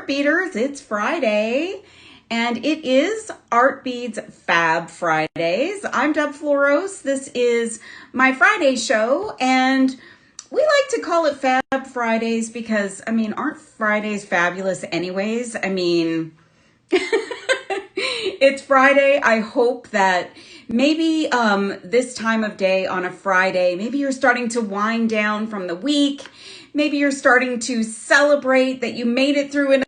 Art Beaters, it's Friday, and it is Artbeads Fab Fridays. I'm Deb Floros. This is my Friday show, and we like to call it Fab Fridays because, aren't Fridays fabulous anyways? It's Friday. I hope that maybe this time of day on a Friday, maybe you're starting to wind down from the week. Maybe you're starting to celebrate that you made it through another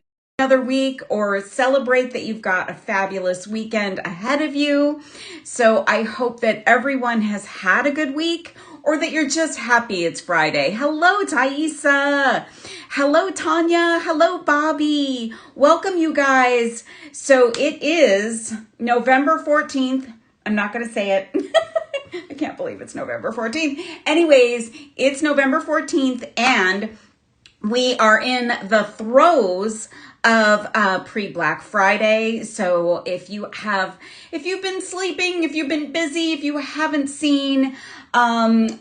week, or celebrate that you've got a fabulous weekend ahead of you. So I hope that everyone has had a good week, or that you're just happy it's Friday. Hello, Thaisa. Hello, Tanya. Hello, Bobby. Welcome, you guys. So it is November 14th. I'm not going to say it. I can't believe it's November 14th. Anyways, it's November 14th, and we are in the throes of pre-Black Friday. So if you've been sleeping, if you've been busy, if you haven't seen,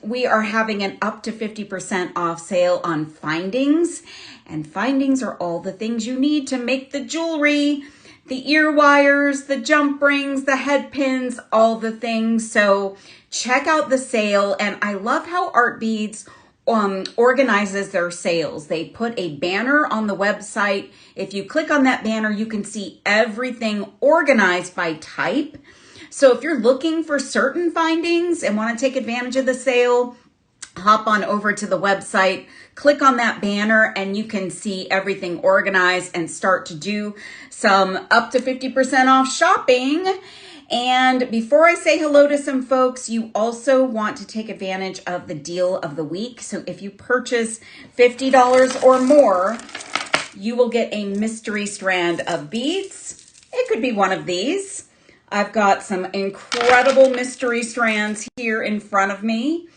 we are having an up to 50% off sale on findings. And findings are all the things you need to make the jewelry, the ear wires, the jump rings, the head pins, all the things. So check out the sale. And I love how Artbeads organizes their sales. They put a banner on the website. If you click on that banner, you can see everything organized by type. So if you're looking for certain findings and want to take advantage of the sale, hop on over to the website, click on that banner, and you can see everything organized and start to do some up to 50% off shopping. And before I say hello to some folks, you also want to take advantage of the deal of the week. So if you purchase $50 or more, you will get a mystery strand of beads. It could be one of these. I've got some incredible mystery strands here in front of me.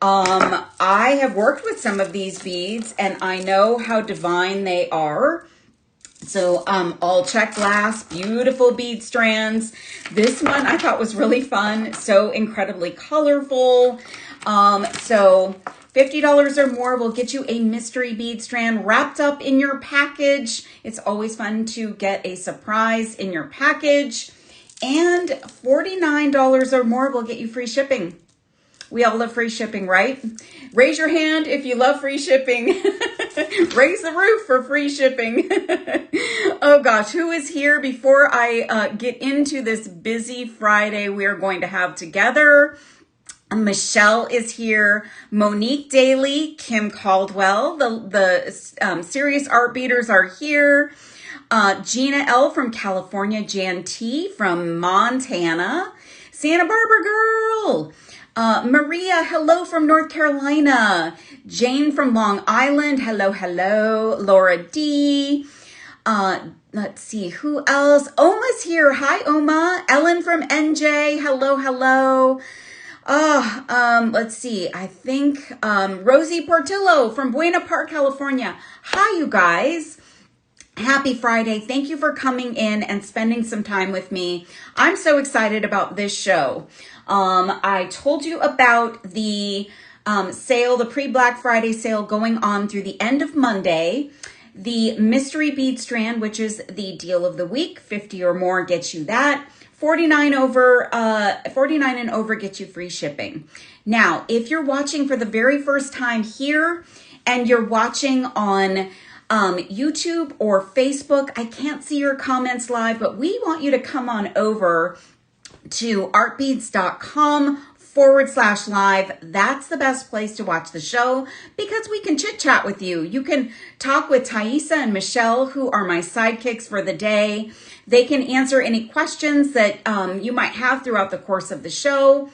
I have worked with some of these beads, and I know how divine they are. So all check glass, beautiful bead strands. This one I thought was really fun, so incredibly colorful. So $50 or more will get you a mystery bead strand wrapped up in your package. It's always fun to get a surprise in your package. And $49 or more will get you free shipping. We all love free shipping, right? Raise your hand if you love free shipping. Raise the roof for free shipping. Oh gosh, who is here? Before I get into this busy Friday we are going to have together, Michelle is here, Monique Daly, Kim Caldwell, the Serious Art Beaters are here. Gina L from California, Jan T from Montana, Santa Barbara girl. Maria, hello from North Carolina. Jane from Long Island, hello, hello. Laura D. Let's see, who else? Oma's here. Hi, Oma. Ellen from NJ, hello, hello. Let's see, I think Rosie Portillo from Buena Park, California. Hi, you guys. Happy Friday. Thank you for coming in and spending some time with me. I'm so excited about this show. I told you about the sale, the pre-Black Friday sale going on through the end of Monday. The mystery bead strand, which is the deal of the week, 50 or more gets you that. 49 and over gets you free shipping. Now, if you're watching for the very first time here and you're watching on YouTube or Facebook, I can't see your comments live, but we want you to come on over to artbeads.com/live. That's the best place to watch the show because we can chit chat with you. You can talk with Thaisa and Michelle, who are my sidekicks for the day. They can answer any questions that you might have throughout the course of the show.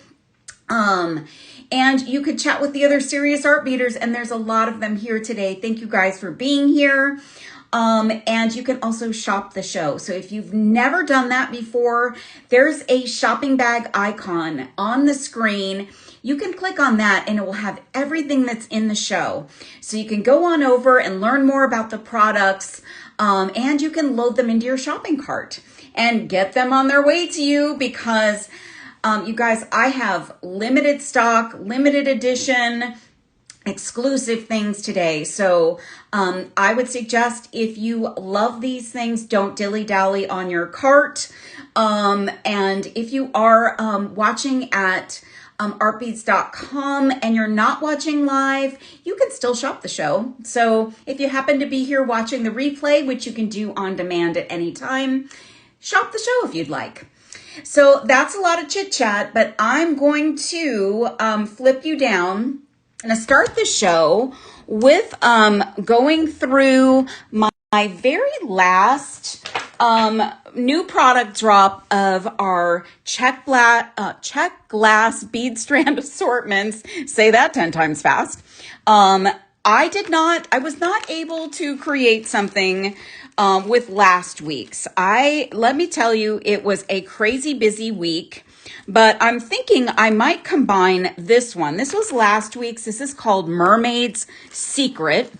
And you could chat with the other Serious Art Beaters, and there's a lot of them here today. Thank you guys for being here. And you can also shop the show. So if you've never done that before, there's a shopping bag icon on the screen. You can click on that and it will have everything that's in the show. So you can go on over and learn more about the products, and you can load them into your shopping cart and get them on their way to you because you guys, I have limited stock, limited edition, exclusive things today. So I would suggest if you love these things, don't dilly-dally on your cart. And if you are watching at artbeads.com and you're not watching live, you can still shop the show. So if you happen to be here watching the replay, which you can do on demand at any time, shop the show if you'd like. So that's a lot of chit chat, but I'm going to flip you down and start the show with going through my very last new product drop of our check glass bead strand assortments. Say that 10 times fast. I was not able to create something with last week's. Let me tell you, it was a crazy busy week, but I'm thinking I might combine this one. This was last week's. This is called Mermaid's Secret.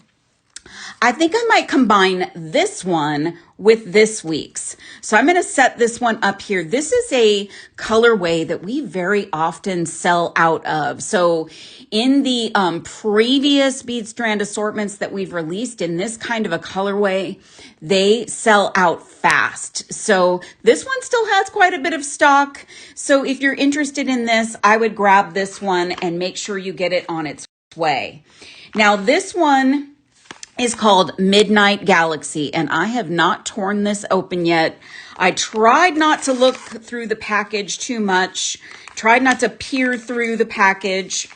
I think I might combine this one with this week's. So I'm going to set this one up here. This is a colorway that we very often sell out of. So in the previous bead strand assortments that we've released in this kind of a colorway, they sell out fast. So this one still has quite a bit of stock. So if you're interested in this, I would grab this one and make sure you get it on its way. Now this one is called Midnight Galaxy, and I have not torn this open yet. I tried not to look through the package too much, tried not to peer through the package,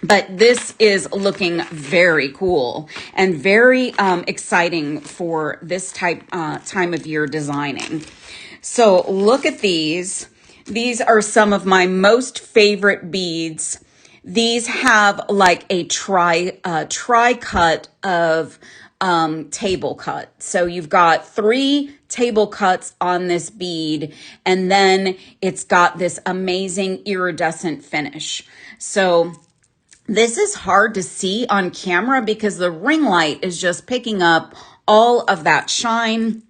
but this is looking very cool and very exciting for this time of year designing. So look at these. These are some of my most favorite beads. These have like a tri-cut of table cut. So you've got 3 table cuts on this bead, and then it's got this amazing iridescent finish. So this is hard to see on camera because the ring light is just picking up all of that shine.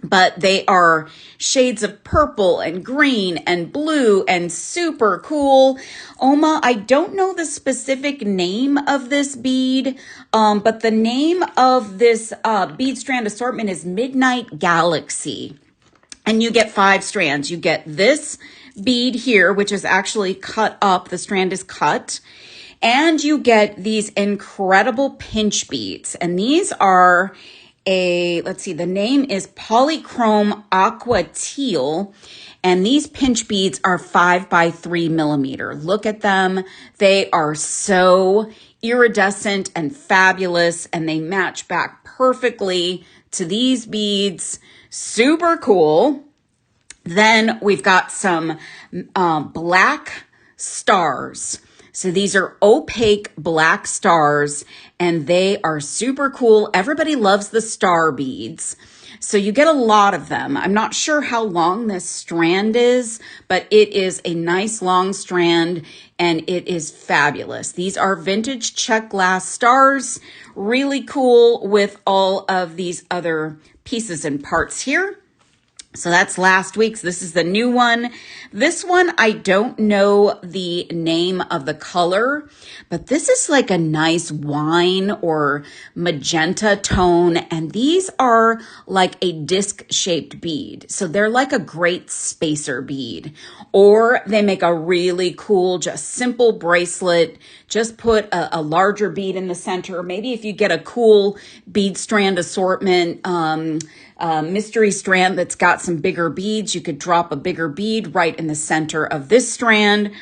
But they are shades of purple and green and blue and super cool. Oma, I don't know the specific name of this bead, but the name of this bead strand assortment is Midnight Galaxy. And you get 5 strands. You get this bead here, which is actually cut up. The strand is cut. And you get these incredible pinch beads. And these are let's see, the name is Polychrome Aqua Teal, and these pinch beads are 5 by 3 millimeter. Look at them. They are so iridescent and fabulous, and they match back perfectly to these beads. Super cool. Then we've got some black stars. So these are opaque black stars, and they are super cool. Everybody loves the star beads. So you get a lot of them. I'm not sure how long this strand is, but it is a nice long strand, and it is fabulous. These are vintage check glass stars, really cool with all of these other pieces and parts here. So that's last week's. This is the new one. This one, I don't know the name of the color, but this is like a nice wine or magenta tone. And these are like a disc-shaped bead. So they're like a great spacer bead. Or they make a really cool, just simple bracelet. Just put a larger bead in the center. Maybe if you get a cool bead strand assortment, mystery strand that's got some bigger beads, you could drop a bigger bead right in the center of this strand.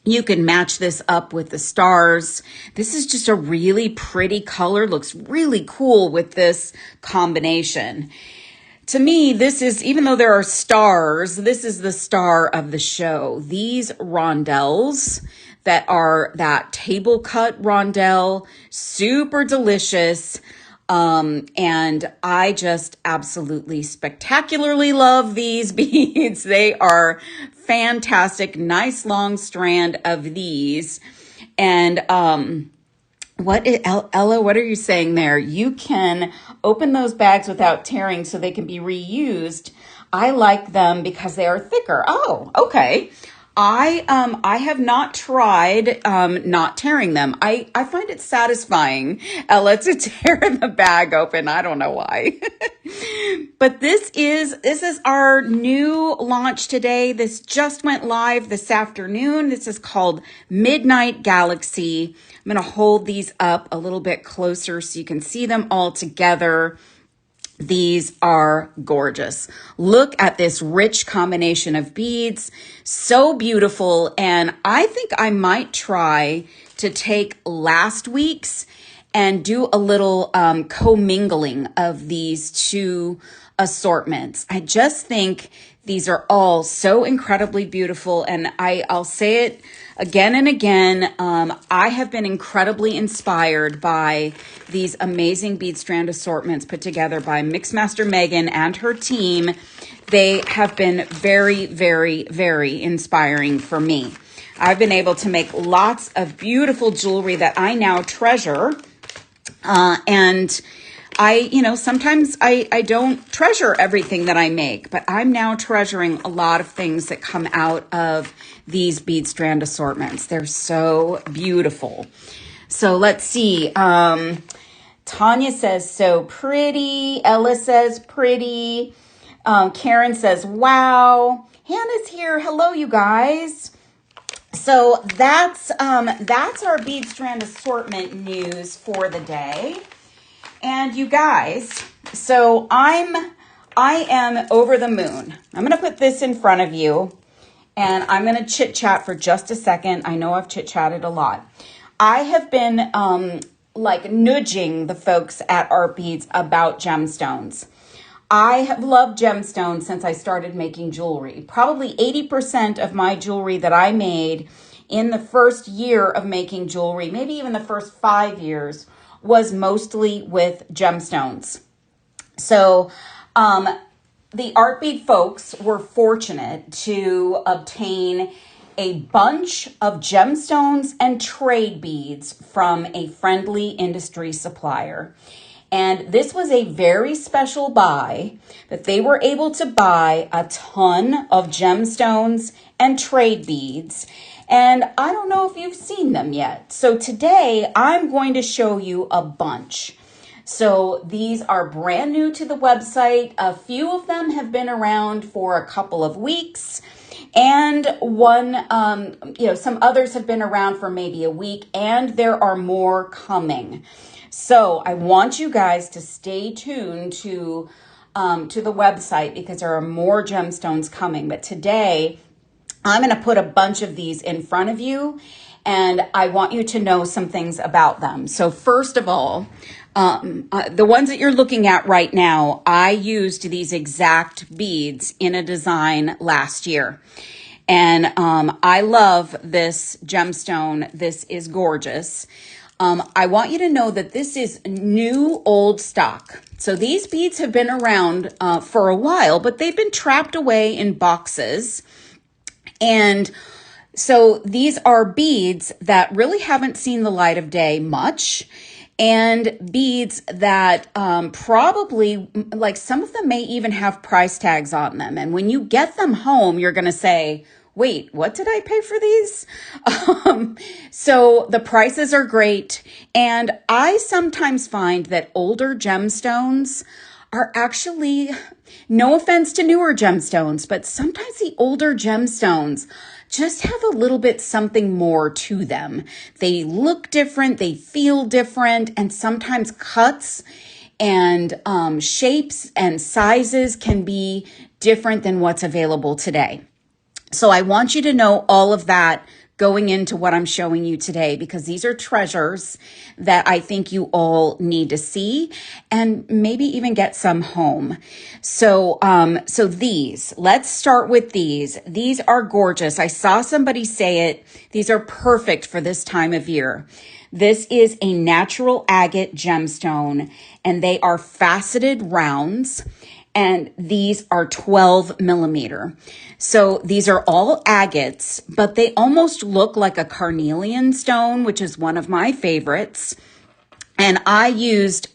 You can match this up with the stars. This is just a really pretty color, looks really cool with this combination. To me, this is, even though there are stars, this is the star of the show. These rondelles that are that table cut rondelle, super delicious. And I just absolutely spectacularly love these beads. They are fantastic. Nice long strand of these. And, Ella, what are you saying there? You can open those bags without tearing so they can be reused. I like them because they are thicker. Oh, okay. I have not tried not tearing them. I find it satisfying, Ella, to tear the bag open. I don't know why. But this is our new launch today. This just went live this afternoon. This is called Midnight Galaxy. I'm going to hold these up a little bit closer so you can see them all together. These are gorgeous. Look at this rich combination of beads. So beautiful. And I think I might try to take last week's and do a little commingling of these two assortments. I just think these are all so incredibly beautiful. And I'll say it again and again. I have been incredibly inspired by these amazing bead strand assortments put together by Mixmaster Megan and her team. They have been very, very, very inspiring for me. I've been able to make lots of beautiful jewelry that I now treasure. And sometimes I don't treasure everything that I make, but I'm now treasuring a lot of things that come out of these bead strand assortments. They're so beautiful. So let's see. Tanya says, so pretty. Ella says, pretty. Karen says, wow. Hannah's here. Hello, you guys. So that's our bead strand assortment news for the day. And you guys, so I am over the moon. I'm going to put this in front of you and I'm going to chit chat for just a second. I know I've chit chatted a lot. I have been nudging the folks at Artbeads about gemstones. I have loved gemstones since I started making jewelry. Probably 80% of my jewelry that I made in the first year of making jewelry, maybe even the first 5 years, was mostly with gemstones. So the Artbead folks were fortunate to obtain a bunch of gemstones and trade beads from a friendly industry supplier. And this was a very special buy that they were able to buy a ton of gemstones and trade beads. And I don't know if you've seen them yet. So today I'm going to show you a bunch. So these are brand new to the website. A few of them have been around for a couple of weeks. And some others have been around for maybe a week. And there are more coming. So I want you guys to stay tuned to the website because there are more gemstones coming. But today I'm going to put a bunch of these in front of you and I want you to know some things about them. So first of all, the ones that you're looking at right now, I used these exact beads in a design last year. And I love this gemstone. This is gorgeous. I want you to know that this is new old stock. So these beads have been around for a while, but they've been trapped away in boxes. And so these are beads that really haven't seen the light of day much. And beads that probably, like some of them may even have price tags on them. And when you get them home, you're going to say, wait, what did I pay for these? So the prices are great. And I sometimes find that older gemstones are actually, no offense to newer gemstones, but sometimes the older gemstones just have a little bit something more to them. They look different, they feel different, and sometimes cuts and shapes and sizes can be different than what's available today. So I want you to know all of that going into what I'm showing you today, because these are treasures that I think you all need to see and maybe even get some home. So let's start with these. These are gorgeous. I saw somebody say it. These are perfect for this time of year. This is a natural agate gemstone, and they are faceted rounds. And these are 12 millimeter. So these are all agates, but they almost look like a carnelian stone, which is one of my favorites. And I used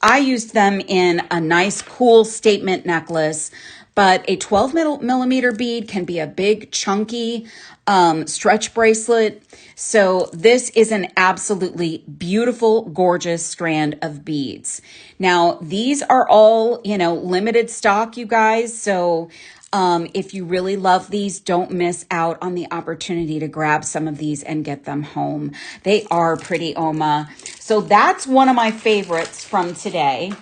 them in a nice, cool statement necklace but a 12 millimeter bead can be a big chunky stretch bracelet. So this is an absolutely beautiful, gorgeous strand of beads. Now, these are all, limited stock, you guys. So if you really love these, don't miss out on the opportunity to grab some of these and get them home. They are pretty, Oma. So that's one of my favorites from today.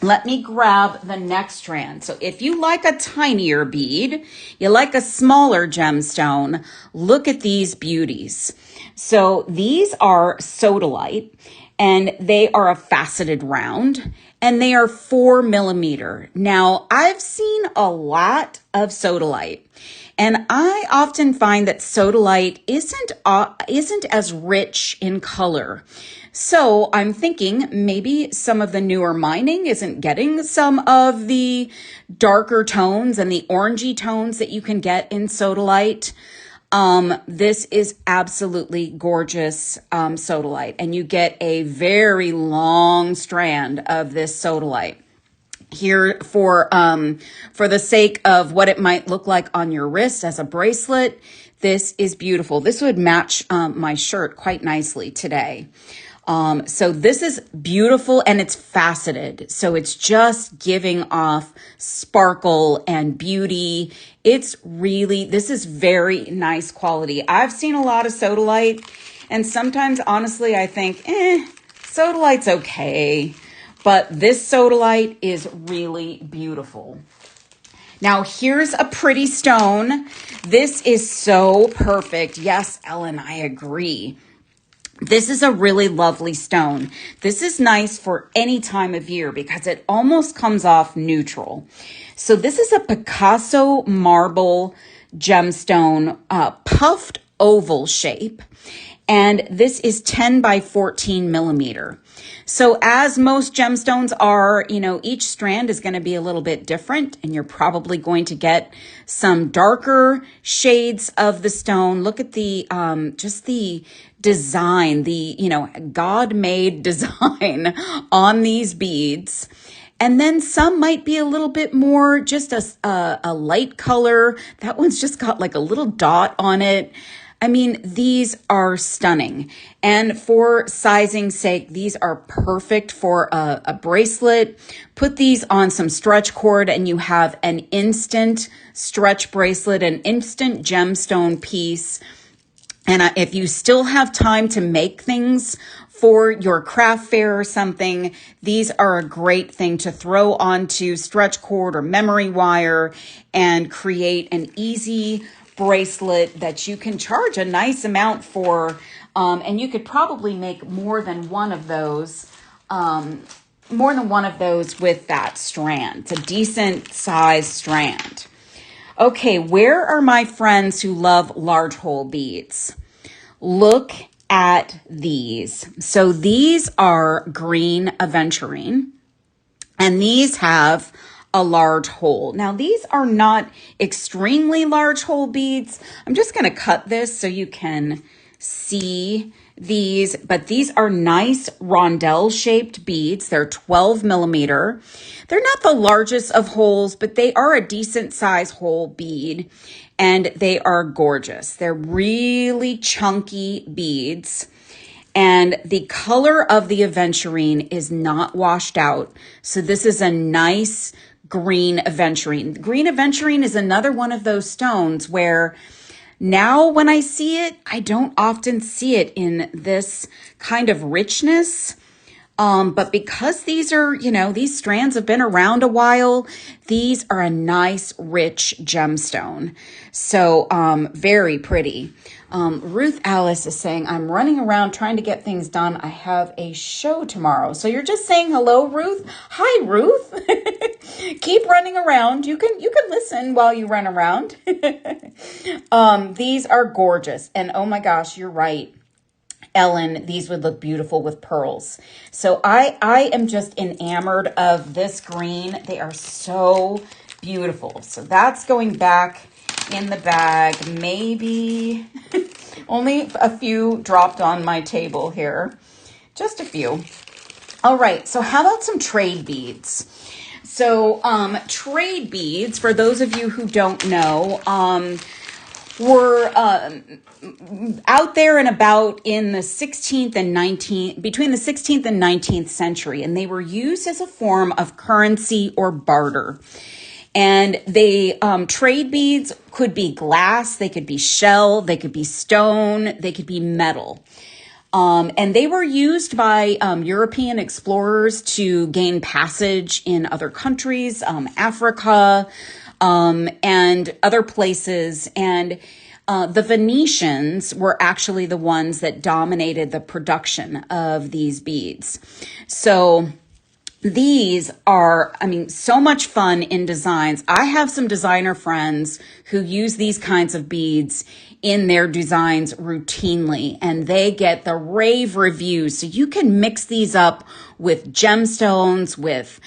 Let me grab the next strand. So if you like a tinier bead, you like a smaller gemstone, look at these beauties. So these are sodalite, and they are a faceted round, and they are 4 millimeter. Now, I've seen a lot of sodalite, and I often find that sodalite isn't as rich in color. So I'm thinking maybe some of the newer mining isn't getting some of the darker tones and the orangey tones that you can get in sodalite. This is absolutely gorgeous sodalite, and you get a very long strand of this sodalite. Here for the sake of what it might look like on your wrist as a bracelet, this is beautiful. This would match my shirt quite nicely today. So this is beautiful, and it's faceted. So it's just giving off sparkle and beauty. This is very nice quality. I've seen a lot of sodalite, and sometimes, honestly, I think, sodalite's okay. But this sodalite is really beautiful. Now, here's a pretty stone. This is so perfect. Yes, Ellen, I agree. This is a really lovely stone. This is nice for any time of year because it almost comes off neutral. So this is a Picasso marble gemstone, puffed oval shape. And this is 10 by 14 millimeter. So as most gemstones are, each strand is going to be a little bit different, and you're probably going to get some darker shades of the stone. Look at the, just the design, the, God-made design on these beads. And then some might be a little bit more just a light color. That one's just got like a little dot on it. I mean, these are stunning. And for sizing's sake, these are perfect for a bracelet. Put these on some stretch cord and you have an instant stretch bracelet, an instant gemstone piece. And if you still have time to make things for your craft fair or something, these are a great thing to throw onto stretch cord or memory wire and create an easy bracelet that you can charge a nice amount for. And you could probably make more than one of those with that strand. It's a decent size strand. Okay, where are my friends who love large hole beads? Look at these. So these are green aventurine, and these have a large hole. Now, these are not extremely large hole beads. I'm just going to cut this so you can see these, but these are nice rondelle shaped beads. They're 12 millimeter. They're not the largest of holes, but they are a decent size hole bead, and they are gorgeous. They're really chunky beads. And the color of the aventurine is not washed out. So this is a nice green aventurine. Green aventurine is another one of those stones where now when I see it, I don't often see it in this kind of richness. But because these are, these strands have been around a while, these are a nice, rich gemstone. So, very pretty. Ruth Alice is saying, I'm running around trying to get things done. I have a show tomorrow. So you're just saying hello, Ruth? Hi, Ruth. Keep running around. You can listen while you run around. These are gorgeous. And oh my gosh, you're right, Ellen, these would look beautiful with pearls. So I am just enamored of this green. They are so beautiful. So that's going back in the bag. Maybe only a few dropped on my table here. Just a few. All right. So how about some trade beads? Trade beads, for those of you who don't know, were out there and about in the 16th and 19th, between the 16th and 19th century, and they were used as a form of currency or barter. And they, trade beads could be glass, they could be shell, they could be stone, they could be metal. And they were used by European explorers to gain passage in other countries, Africa, and other places. And the Venetians were actually the ones that dominated the production of these beads. So these are, so much fun in designs. I have some designer friends who use these kinds of beads in their designs routinely, and they get the rave reviews. So you can mix these up with gemstones, with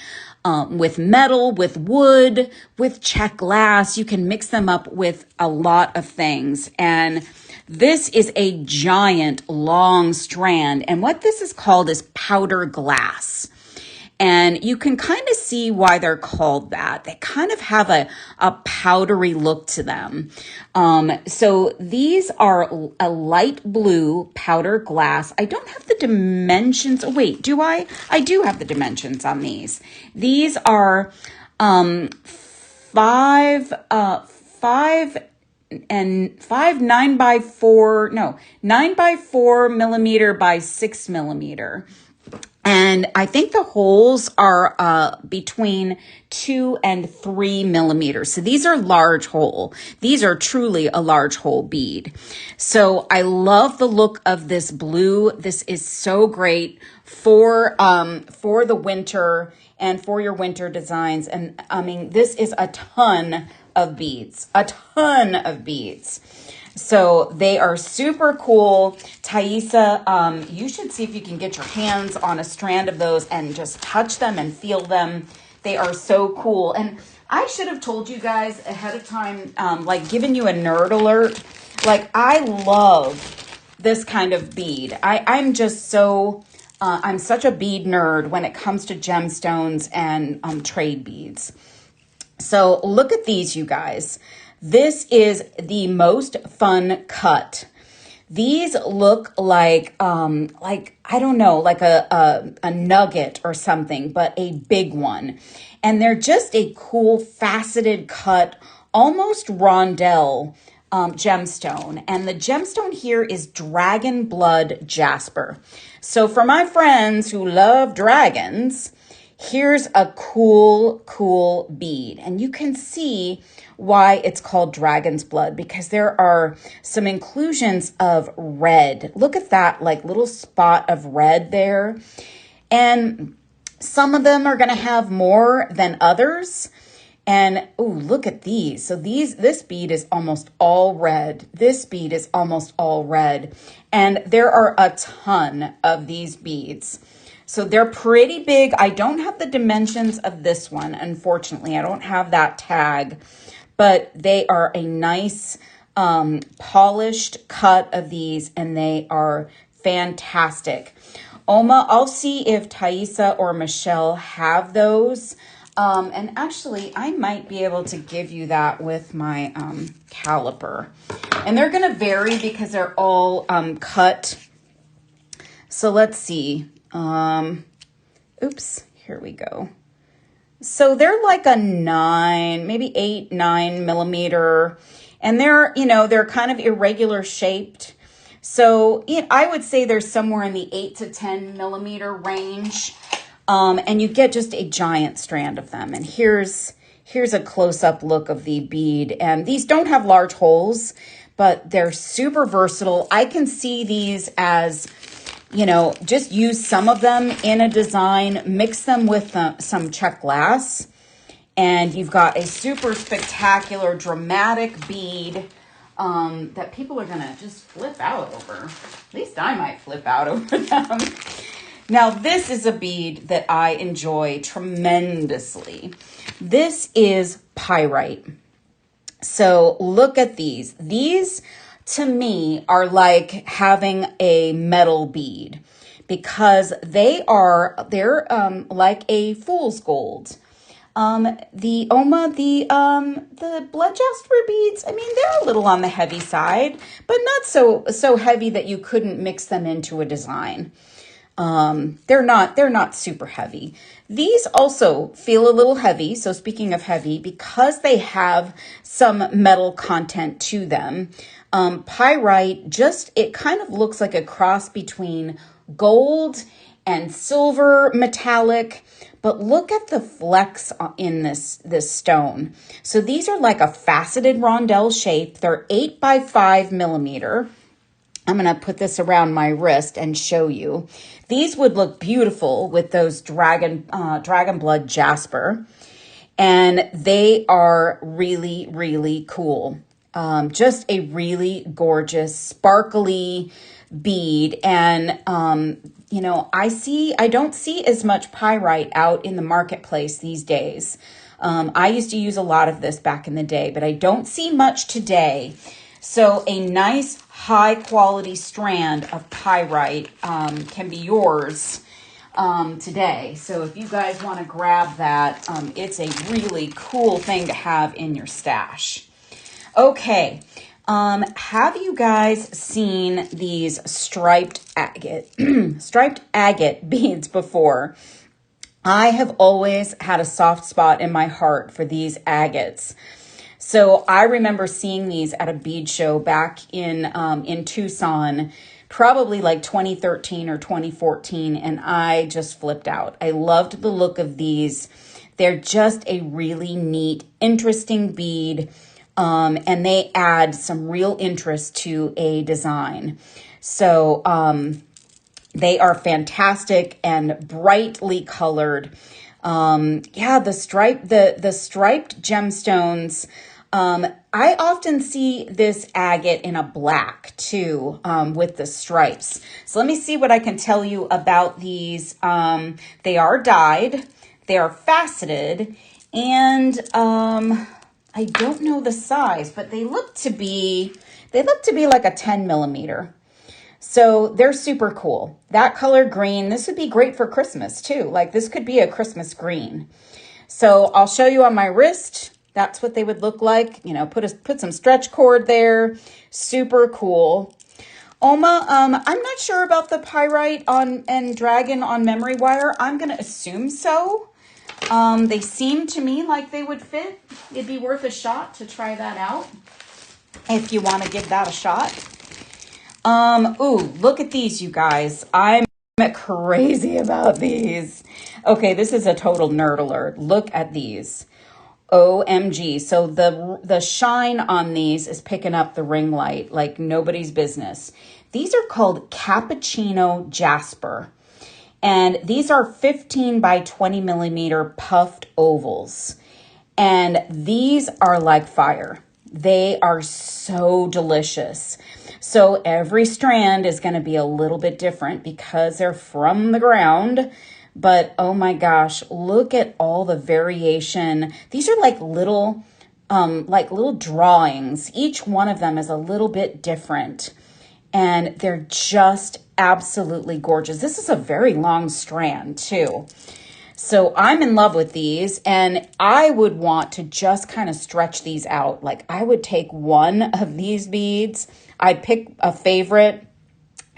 metal, with wood, with check glass. You can mix them up with a lot of things. And this is a giant long strand. And what this is called is powder glass. And you can kind of see why they're called that. They kind of have a powdery look to them. So these are a light blue powder glass. I don't have the dimensions. Oh, wait, do I? I do have the dimensions on these. These are 5 9 by 4 millimeter by 6 millimeter. And I think the holes are between 2 and 3 millimeters. So these are large hole. These are truly a large hole bead. So I love the look of this blue. This is so great for the winter and for your winter designs. And this is a ton of beads, So they are super cool. Thaisa, you should see if you can get your hands on a strand of those and just touch them and feel them. They are so cool. And I should have told you guys ahead of time, giving you a nerd alert. I love this kind of bead. I'm just so, I'm such a bead nerd when it comes to gemstones and trade beads. So look at these, you guys. This is the most fun cut. These look like I don't know, like a nugget or something, but a big one. And they're just a cool faceted cut, almost rondelle gemstone. And the gemstone here is dragon blood jasper. So for my friends who love dragons, here's a cool bead. And you can see why it's called dragon's blood, because there are some inclusions of red. Look at that, little spot of red there. And some of them are going to have more than others. And look at these. So this bead is almost all red. This bead is almost all red. And there are a ton of these beads. So they're pretty big. I don't have the dimensions of this one, unfortunately. I don't have that tag, but they are a nice polished cut of these, and they are fantastic. Oma, I'll see if Thaisa or Michelle have those. And actually, I might be able to give you that with my caliper. And they're going to vary because they're all cut. So let's see. Here we go. So they're like a 9, maybe 8, 9 millimeter. And they're kind of irregular shaped. So I would say they're somewhere in the 8 to 10 millimeter range. And you get just a giant strand of them. And here's a close-up look of the bead. And these don't have large holes, but they're super versatile. I can see these as, just use some of them in a design, mix them with some check glass, and you've got a super spectacular, dramatic bead that people are going to just flip out over. At least I might flip out over them. Now, this is a bead that I enjoy tremendously. This is pyrite. So look at these. These, to me, are like having a metal bead because they're like a fool's gold. The blood jasper beads, I mean, they're a little on the heavy side, but not so heavy that you couldn't mix them into a design. They're not super heavy. These also feel a little heavy. So speaking of heavy, because they have some metal content to them, pyrite it kind of looks like a cross between gold and silver metallic. But look at the flex in this stone. So these are like a faceted rondelle shape. They're 8 by 5 millimeter. I'm going to put this around my wrist and show you. These would look beautiful with those dragon blood jasper. And they are really, really cool. Just a really gorgeous, sparkly bead. And, I don't see as much pyrite out in the marketplace these days. I used to use a lot of this back in the day, but I don't see much today. So a nice high quality strand of pyrite can be yours today. So if you guys want to grab that, it's a really cool thing to have in your stash. Okay. Have you guys seen these striped agate beads before? I have always had a soft spot in my heart for these agates. So I remember seeing these at a bead show back in Tucson, probably like 2013 or 2014, and I just flipped out. I loved the look of these. They're just a really neat, interesting bead, and they add some real interest to a design. So they are fantastic and brightly colored. The striped gemstones. I often see this agate in a black too, with the stripes. So let me see what I can tell you about these. They are dyed, they are faceted, and I don't know the size, but they look to be like a 10 millimeter. So they're super cool. That color green, this would be great for Christmas too. Like this could be a Christmas green. So I'll show you on my wrist. That's what they would look like. Put some stretch cord there. Super cool. Oma, I'm not sure about the pyrite and dragon on memory wire. I'm going to assume so. They seem to me like they would fit. It'd be worth a shot to try that out if you want to give that a shot. Look at these, you guys. I'm crazy about these. Okay, this is a total nerd alert. Look at these. OMG. So the shine on these is picking up the ring light like nobody's business. These are called cappuccino jasper. And these are 15 by 20 millimeter puffed ovals. And these are like fire. They are so delicious. So every strand is going to be a little bit different because they're from the ground. But oh my gosh, look at all the variation. These are like little drawings. Each one of them is a little bit different. And they're just absolutely gorgeous. This is a very long strand too. So I'm in love with these, and I would want to just kind of stretch these out. Like I would take one of these beads, I'd pick a favorite,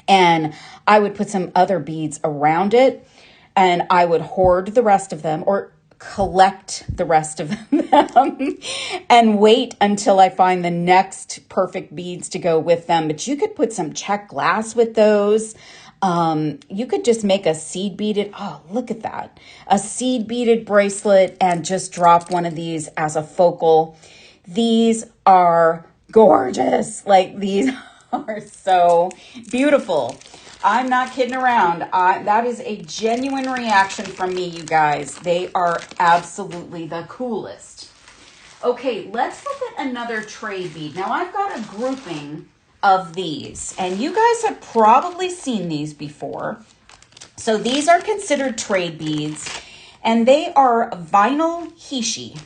and I would put some other beads around it, and I would hoard the rest of them or collect the rest of them and wait until I find the next perfect beads to go with them. But you could put some check glass with those. You could just make a seed beaded, oh, look at that. A seed beaded bracelet and just drop one of these as a focal. These are gorgeous. Like these are so beautiful. I'm not kidding around. That is a genuine reaction from me, you guys. They are absolutely the coolest. Okay, let's look at another trade bead. Now I've got a grouping of these, and you guys have probably seen these before. So these are considered trade beads, and they are vinyl hishi.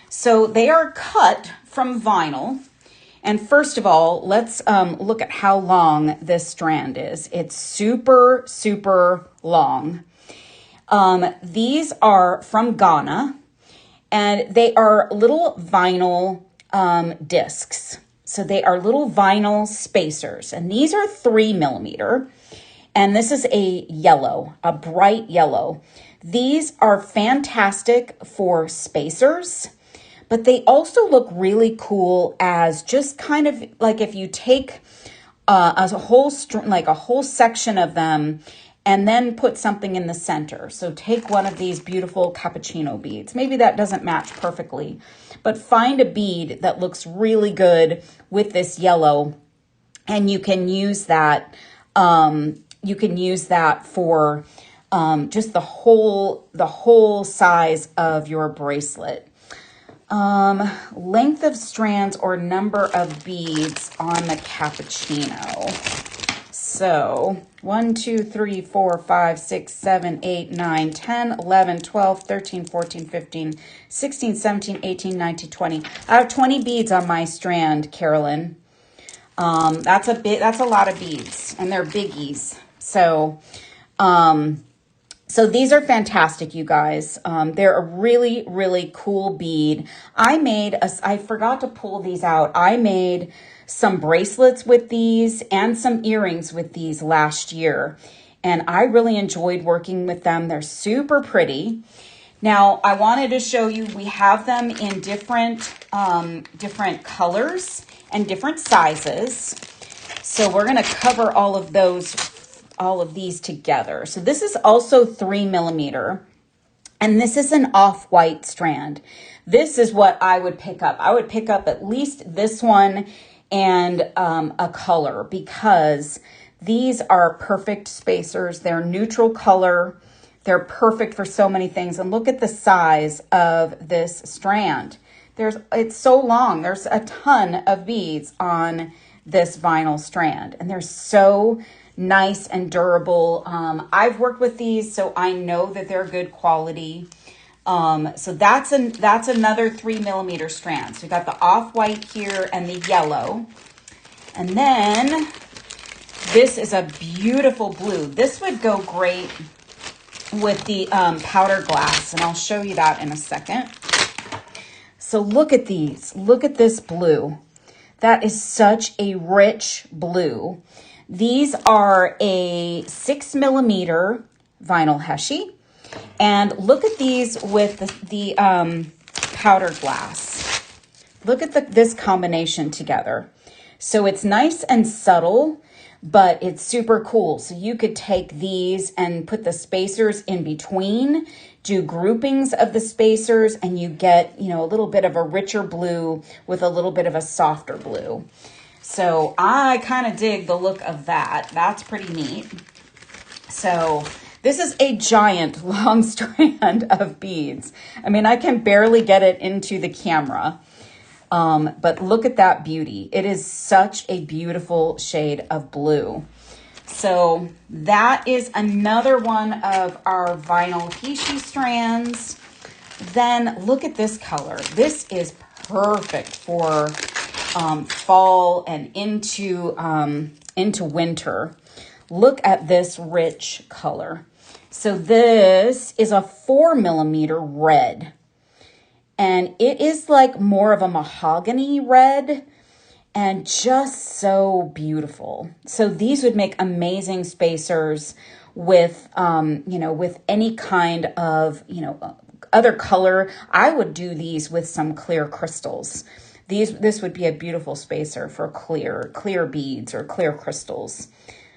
So they are cut from vinyl. And first of all, let's look at how long this strand is. It's super, super long. These are from Ghana. And they are little vinyl discs. So they are little vinyl spacers. And these are 3mm. And this is a yellow, a bright yellow. These are fantastic for spacers, but they also look really cool as just kind of like if you take a whole like a whole section of them and then put something in the center. So take one of these beautiful cappuccino beads. Maybe that doesn't match perfectly, but find a bead that looks really good with this yellow, and you can use that. You can use that for just the whole size of your bracelet. Length of strands or number of beads on the cappuccino. So 1, 2, 3, 4, 5, 6, 7, 8, 9, 10, 11, 12, 13, 14, 15, 16, 17, 18, 19, 20. I have 20 beads on my strand, Carolyn. That's a lot of beads, and they're biggies. So, so these are fantastic, you guys. They're a really, really cool bead. I forgot to pull these out. I made some bracelets with these and some earrings with these last year, and I really enjoyed working with them. They're super pretty. Now, I wanted to show you, we have them in different colors and different sizes. So we're going to cover all of these together. So this is also 3mm, and this is an off-white strand. This is what I would pick up. I would pick up at least this one and a color, because these are perfect spacers. They're neutral color. They're perfect for so many things. And look at the size of this strand. It's so long. There's a ton of beads on this vinyl strand, and they're so nice and durable. I've worked with these, so I know that they're good quality. So that's another 3mm strand. So we got the off-white here and the yellow. And then this is a beautiful blue. This would go great with the powder glass, and I'll show you that in a second. So look at these. Look at this blue. That is such a rich blue. These are a 6mm vinyl heshie. And look at these with the powder glass. Look at this combination together. So it's nice and subtle, but it's super cool. So you could take these and put the spacers in between, do groupings of the spacers, and you get, a little bit of a richer blue with a little bit of a softer blue. So I kind of dig the look of that. That's pretty neat. So this is a giant long strand of beads. I mean, I can barely get it into the camera. But look at that beauty. It is such a beautiful shade of blue. So that is another one of our vinyl heshie strands. Then look at this color. This is perfect for fall and into winter. Look at this rich color. So this is a 4mm red. And it is like more of a mahogany red and just so beautiful. So these would make amazing spacers with, with any kind of, other color. I would do these with some clear crystals. This would be a beautiful spacer for clear beads or clear crystals.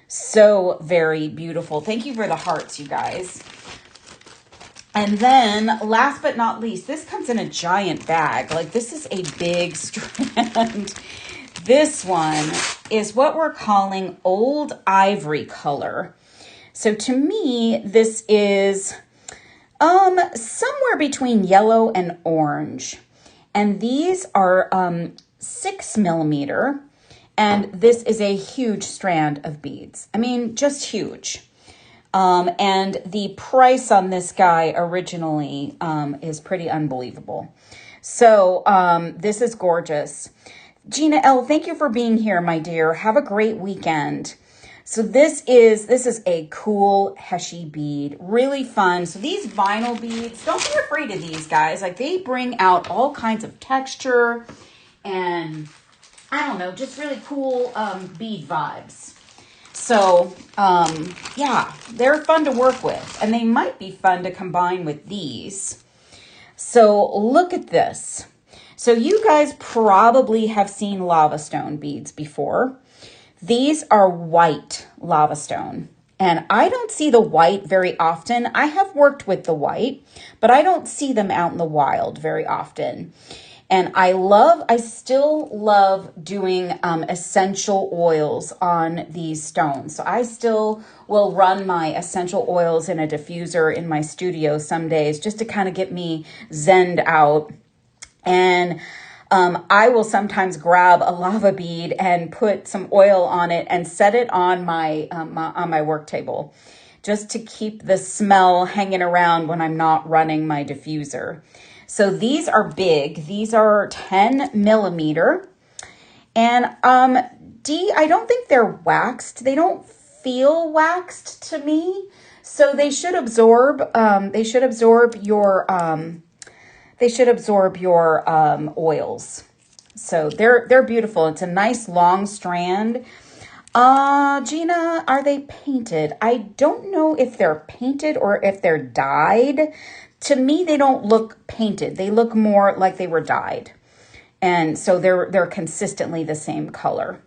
So very beautiful. Thank you for the hearts, you guys. And then last but not least, this comes in a giant bag. Like, this is a big strand. This one is what we're calling old ivory color. So to me, this is somewhere between yellow and orange. And these are 6mm. And this is a huge strand of beads. I mean, just huge. And the price on this guy originally is pretty unbelievable. So this is gorgeous. Gina L., thank you for being here, my dear. Have a great weekend. So this is a cool Heshy bead, really fun. So these vinyl beads, don't be afraid of these guys. Like they bring out all kinds of texture and I don't know, just really cool bead vibes. So yeah, they're fun to work with and they might be fun to combine with these. So look at this. So you guys probably have seen lava stone beads before. These are white lava stone, and I don't see the white very often. I have worked with the white, but I don't see them out in the wild very often. And I still love doing essential oils on these stones. So I still will run my essential oils in a diffuser in my studio some days just to kind of get me zenned out. And I will sometimes grab a lava bead and put some oil on it and set it on my work table just to keep the smell hanging around when I'm not running my diffuser. So these are big. These are 10 millimeter. And I don't think they're waxed. They don't feel waxed to me. So they should absorb your oils. So they're beautiful. It's a nice long strand. Gina, are they painted? I don't know if they're painted or if they're dyed. To me, they don't look painted. They look more like they were dyed. And so they're consistently the same color.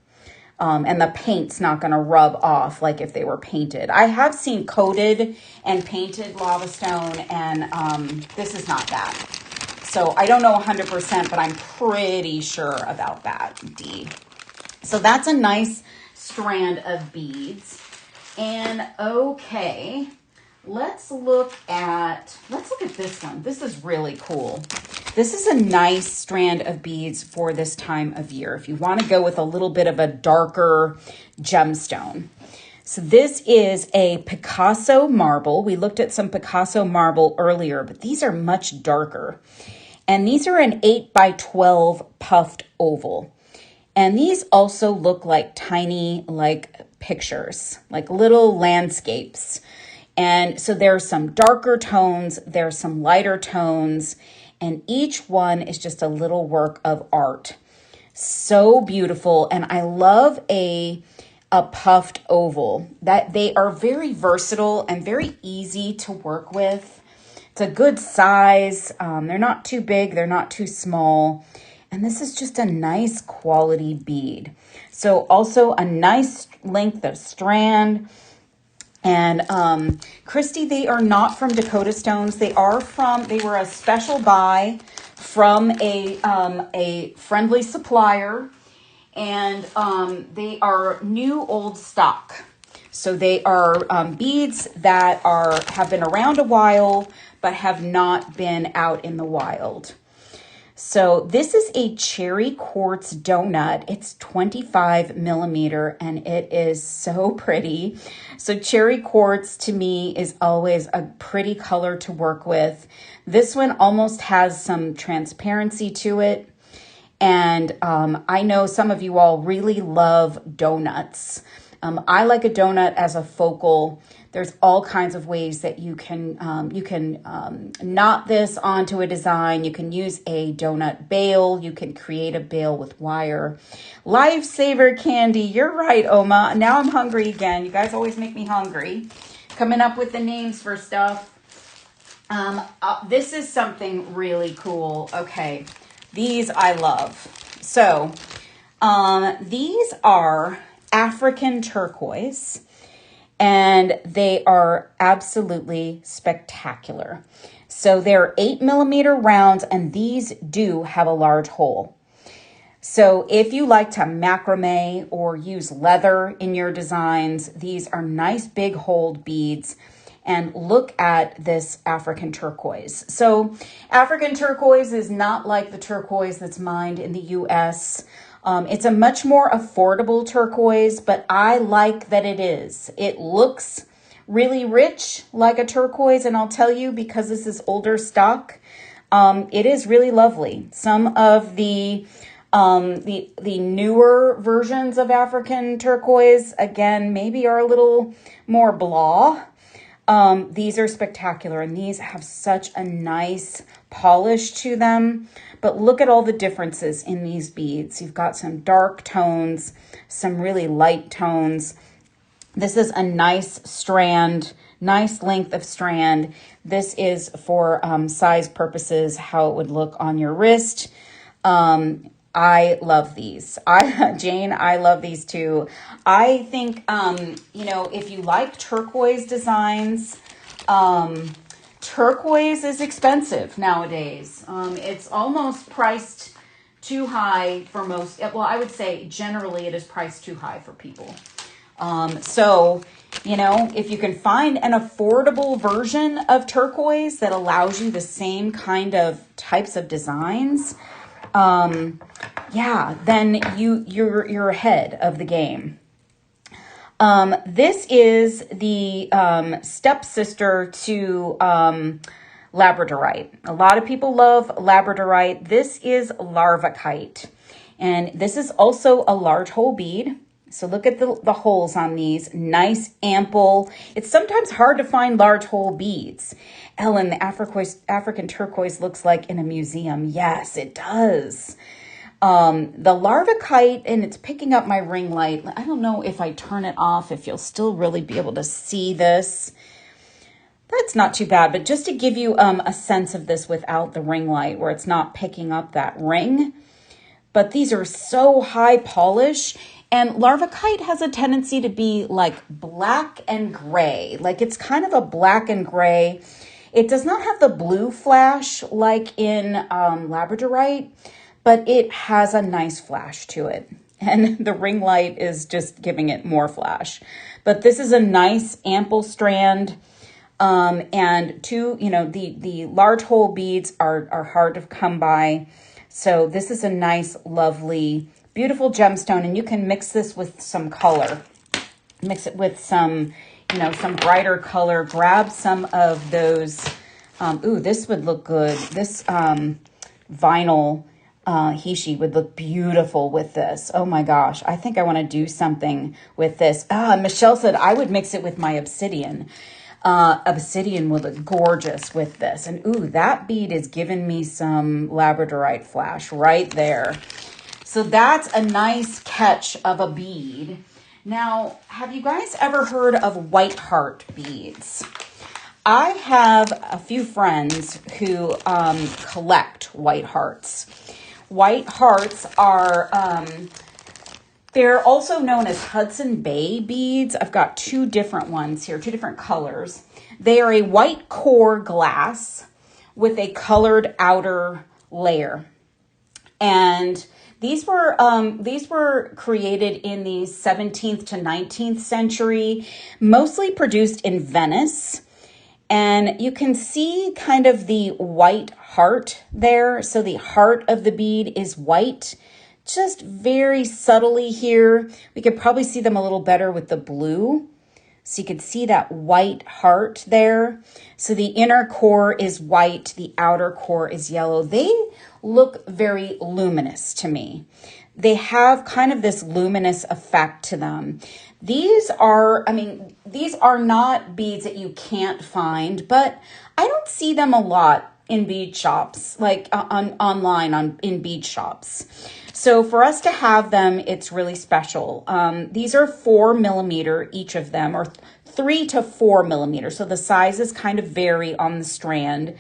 And the paint's not going to rub off like if they were painted. I have seen coated and painted lava stone, and this is not that. So I don't know 100%, but I'm pretty sure about that, D. So that's a nice strand of beads. And okay, let's look at this one. This is really cool. This is a nice strand of beads for this time of year. If you want to go with a little bit of a darker gemstone. So this is a Picasso marble. We looked at some Picasso marble earlier, but these are much darker. And these are an 8 by 12 puffed oval. And these also look like tiny, like pictures, like little landscapes. And so there's some darker tones, there's some lighter tones, and each one is just a little work of art. So beautiful. And I love a puffed oval. That they are very versatile and very easy to work with. It's a good size. They're not too big. They're not too small. And this is just a nice quality bead. So also a nice length of strand. And Christy, they are not from Dakota Stones. They were a special buy from a friendly supplier. And they are new old stock. So they are beads that have been around a while, but have not been out in the wild. So this is a cherry quartz donut. It's 25 millimeter and it is so pretty. So cherry quartz to me is always a pretty color to work with. This one almost has some transparency to it. And I know some of you all really love donuts. I like a donut as a focal. There's all kinds of ways that you can knot this onto a design. You can use a donut bail. You can create a bail with wire. Lifesaver candy. You're right, Oma. Now I'm hungry again. You guys always make me hungry. Coming up with the names for stuff. This is something really cool. Okay, these I love. So these are African turquoise. And they are absolutely spectacular. So they're 8 millimeter rounds, and these do have a large hole. So if you like to macrame or use leather in your designs, these are nice big holed beads. And look at this African turquoise. So African turquoise is not like the turquoise that's mined in the US. It's a much more affordable turquoise, but I like that it is. It looks really rich like a turquoise, and I'll tell you, because this is older stock, it is really lovely. Some of the The newer versions of African turquoise, again, maybe are a little more blah. These are spectacular, and these have such a nice polish to them. But look at all the differences in these beads. You've got some dark tones, some really light tones. This is a nice strand, nice length of strand. This is for size purposes, how it would look on your wrist. I love these. Jane, I love these too. I think, you know, if you like turquoise designs, turquoise is expensive nowadays. It's almost priced too high for most. Well, I would say generally it is priced too high for people. So, you know, if you can find an affordable version of turquoise that allows you the same kind of types of designs, yeah, then you're ahead of the game. This is the stepsister to labradorite. A lot of people love labradorite. This is larvacite, and this is also a large hole bead. So look at the holes on these, nice, ample. It's sometimes hard to find large hole beads. Ellen, the African turquoise looks like in a museum. Yes, it does. The larvacite, and it's picking up my ring light. I don't know if I turn it off, if you'll still really be able to see this. That's not too bad, but just to give you a sense of this without the ring light, where it's not picking up that ring. But these are so high polish. And larvacite has a tendency to be like black and gray. Like it's kind of a black and gray. It does not have the blue flash like in labradorite, but it has a nice flash to it. And the ring light is just giving it more flash. But this is a nice ample strand. And you know, the large hole beads are hard to come by. So this is a nice, lovely, beautiful gemstone, and you can mix this with some color. Mix it with some, you know, some brighter color. Grab some of those. Ooh, this would look good. This vinyl Hishi would look beautiful with this. Oh my gosh, I think I want to do something with this. Michelle said I would mix it with my obsidian. Obsidian would look gorgeous with this. And ooh, that bead is giving me some labradorite flash right there. So that's a nice catch of a bead. Now, have you guys ever heard of white heart beads? I have a few friends who collect white hearts. White hearts are, they're also known as Hudson Bay beads. I've got two different ones here, two different colors. They are a white core glass with a colored outer layer. And these were created in the 17th to 19th century, mostly produced in Venice. And you can see kind of the white heart there. So the heart of the bead is white, just very subtly here. We could probably see them a little better with the blue. So you could see that white heart there. So the inner core is white, the outer core is yellow. They look very luminous to me. They have kind of this luminous effect to them. These are not beads that you can't find, but I don't see them a lot in bead shops, like online in bead shops. So for us to have them, it's really special. These are 4 millimeter, each of them, or 3 to 4 millimeters. So the sizes kind of vary on the strand.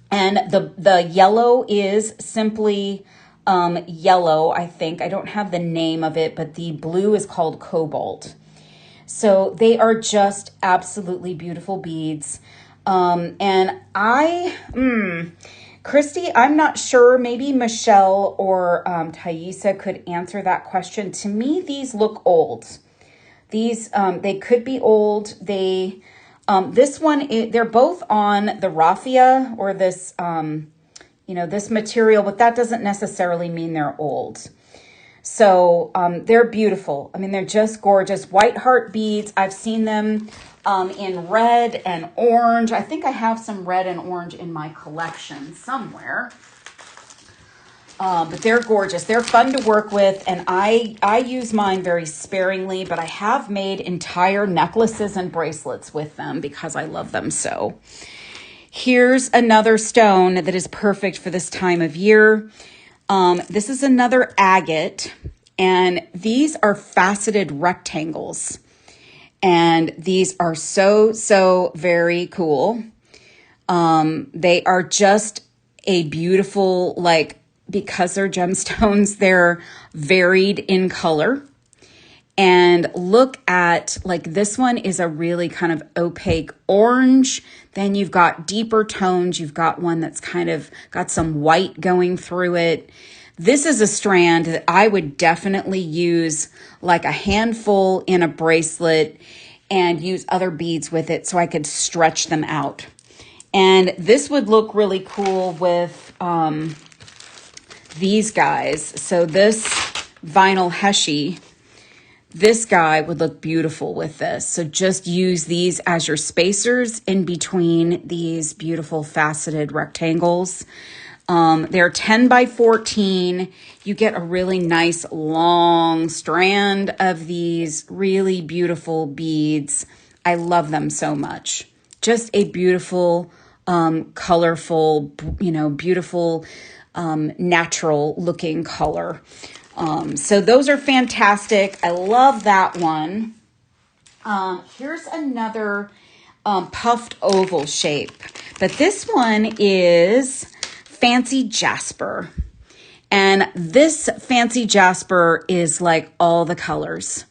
And the yellow is simply yellow, I think. I don't have the name of it, but the blue is called cobalt. So they are just absolutely beautiful beads. And Christy, I'm not sure, maybe Michelle or Thaisa could answer that question. To me, these look old. These, they could be old. They, this one, they're both on the raffia or this, this material, but that doesn't necessarily mean they're old. So they're beautiful. I mean, they're just gorgeous. White heart beads. I've seen them in red and orange. I think I have some red and orange in my collection somewhere. But they're gorgeous. They're fun to work with, and I use mine very sparingly, but I have made entire necklaces and bracelets with them because I love them so. Here's another stone that is perfect for this time of year. This is another agate, and these are faceted rectangles. And these are so very cool. They are just a beautiful, like, because they're gemstones, they're varied in color. And look at, like, this one is a really kind of opaque orange. Then you've got deeper tones. You've got one that's kind of got some white going through it. This is a strand that I would definitely use like a handful in a bracelet and use other beads with it so I could stretch them out. And this would look really cool with these guys. So this vinyl heshy, this guy would look beautiful with this. So just use these as your spacers in between these beautiful faceted rectangles. They're 10 by 14. You get a really nice long strand of these really beautiful beads. I love them so much. Just a beautiful, colorful, beautiful, natural looking color. So those are fantastic. I love that one. Here's another puffed oval shape, but this one is fancy Jasper. And this fancy Jasper is like all the colors.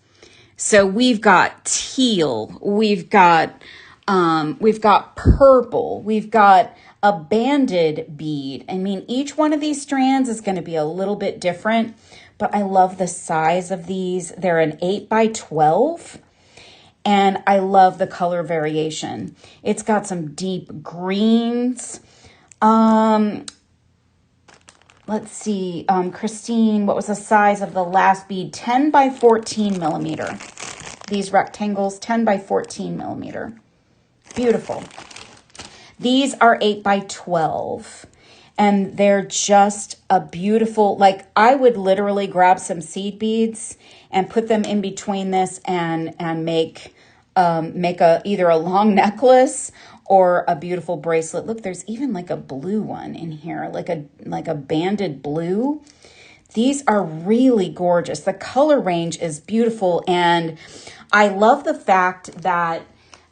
So we've got teal, we've got purple, we've got a banded bead. I mean, each one of these strands is going to be a little bit different, but I love the size of these. They're an 8 by 12. And I love the color variation. It's got some deep greens. Let's see, Christine, what was the size of the last bead? 10 by 14 millimeter. These rectangles, 10 by 14 millimeter. Beautiful. These are 8 by 12. And they're just a beautiful, like, I would literally grab some seed beads and put them in between this and make either a long necklace or a beautiful bracelet. Look, there's even like a blue one in here, like a banded blue. These are really gorgeous. The color range is beautiful. And I love the fact that,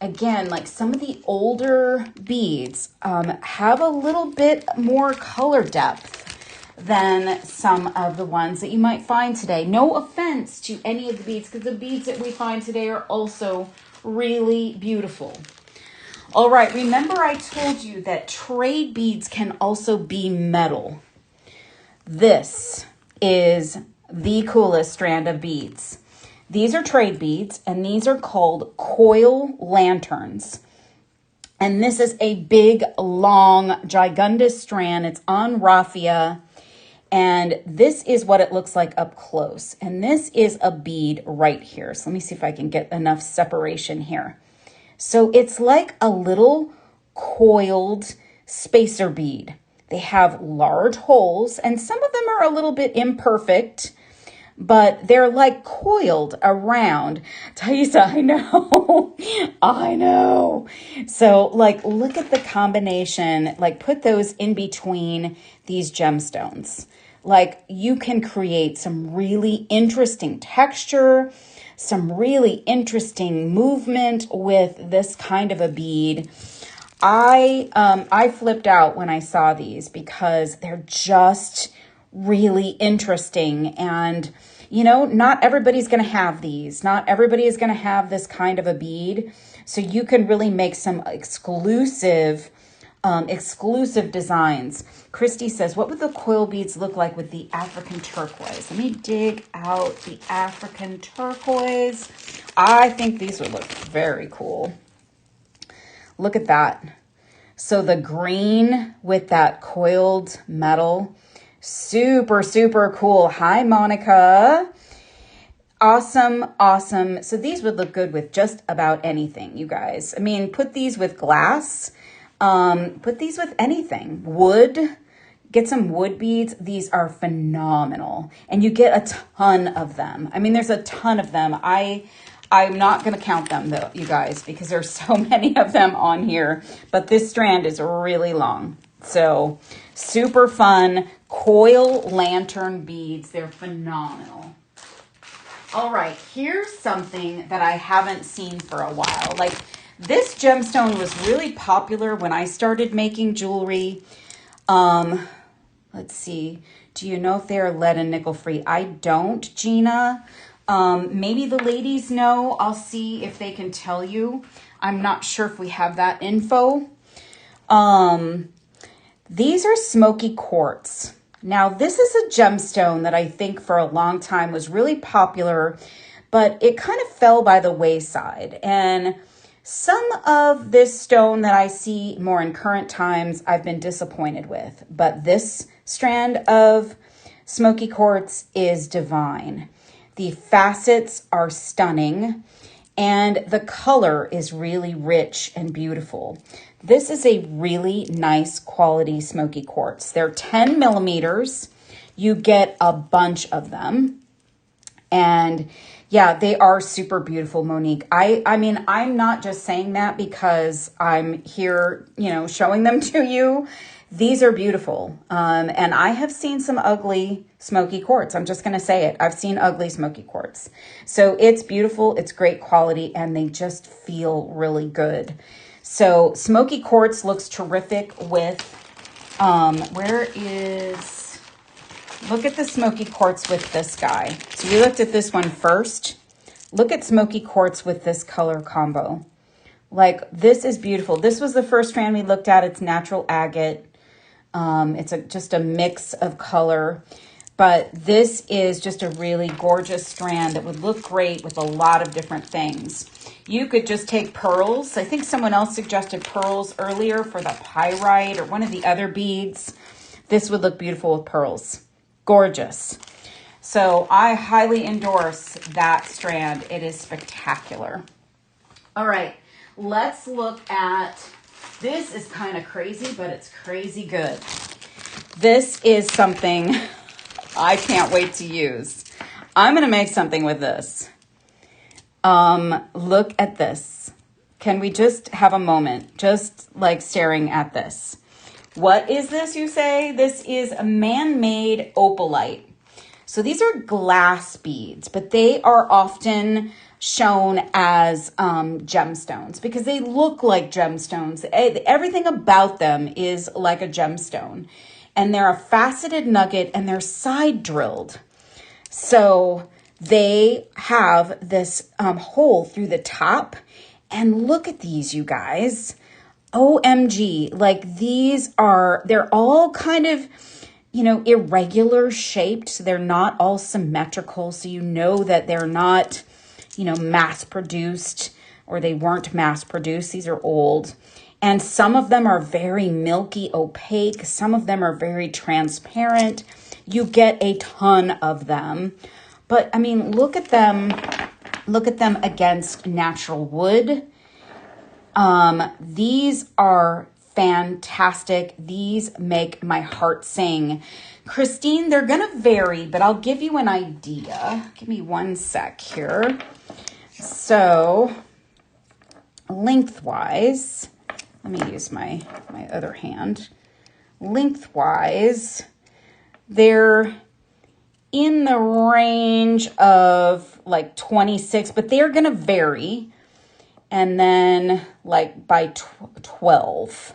again, like some of the older beads have a little bit more color depth than some of the ones that you might find today. No offense to any of the beads, because the beads that we find today are also really beautiful. All right, remember I told you that trade beads can also be metal. This is the coolest strand of beads. These are trade beads, and these are called coil lanterns. And this is a big, long, gigundous strand. It's on raffia, and this is what it looks like up close. And this is a bead right here. So let me see if I can get enough separation here. So it's like a little coiled spacer bead. They have large holes, and some of them are a little bit imperfect, but they're like coiled around. Thaisa, I know, I know. So like, look at the combination, like put those in between these gemstones. Like you can create some really interesting texture, some really interesting movement with this kind of a bead. I flipped out when I saw these because they're just really interesting. And, you know, not everybody's going to have these. Not everybody is going to have this kind of a bead. So you can really make some exclusive designs. Christy says, what would the coil beads look like with the African turquoise? Let me dig out the African turquoise. I think these would look very cool. Look at that. So the green with that coiled metal, super, super cool. Hi, Monica. Awesome, awesome. So these would look good with just about anything, you guys. I mean, put these with glass. Put these with anything. Wood. get some wood beads. These are phenomenal. And you get a ton of them. I mean, there's a ton of them. I'm not going to count them though, you guys, because there's so many of them on here. But this strand is really long. So super fun. Coil lantern beads. They're phenomenal. All right, here's something that I haven't seen for a while. Like, this gemstone was really popular when I started making jewelry. Let's see. Do you know if they're lead and nickel free? I don't, Gina. Maybe the ladies know. I'll see if they can tell you. I'm not sure if we have that info. These are smoky quartz. Now, this is a gemstone that I think for a long time was really popular, but it kind of fell by the wayside. And some of this stone that I see more in current times, I've been disappointed with. But this strand of smoky quartz is divine. The facets are stunning, and the color is really rich and beautiful. This is a really nice quality smoky quartz. They're 10 millimeters. You get a bunch of them. And yeah, they are super beautiful, Monique. I mean, I'm not just saying that because I'm here, you know, showing them to you. These are beautiful. And I have seen some ugly smoky quartz. I'm just going to say it. I've seen ugly smoky quartz. So it's beautiful. It's great quality, and they just feel really good. So smoky quartz looks terrific with, look at the smoky quartz with this guy. So we looked at this one first. Look at smoky quartz with this color combo. Like, this is beautiful. This was the first strand we looked at. It's natural agate. It's just a mix of color. But this is just a really gorgeous strand that would look great with a lot of different things. You could just take pearls. I think someone else suggested pearls earlier for the pyrite or one of the other beads. This would look beautiful with pearls. Gorgeous. So I highly endorse that strand. It is spectacular. All right, let's look at, this is kind of crazy, but it's crazy good. This is something I can't wait to use. I'm going to make something with this. Look at this. Can we just have a moment, just like staring at this? What is this, you say? This is a man-made opalite. So these are glass beads, but they are often shown as gemstones because they look like gemstones. Everything about them is like a gemstone. And they're a faceted nugget, and they're side drilled. So they have this hole through the top. And look at these, you guys. OMG, like they're all kind of, you know, irregular shaped. So they're not all symmetrical. So you know that they're not, you know, mass produced, or they weren't mass produced. These are old. And some of them are very milky, opaque. Some of them are very transparent. You get a ton of them. But I mean, look at them against natural wood. These are fantastic. These make my heart sing. Christine, they're going to vary, but I'll give you an idea. Give me one sec here. So lengthwise, let me use my other hand. Lengthwise, they're in the range of like 26, but they're going to vary. And then like by 12.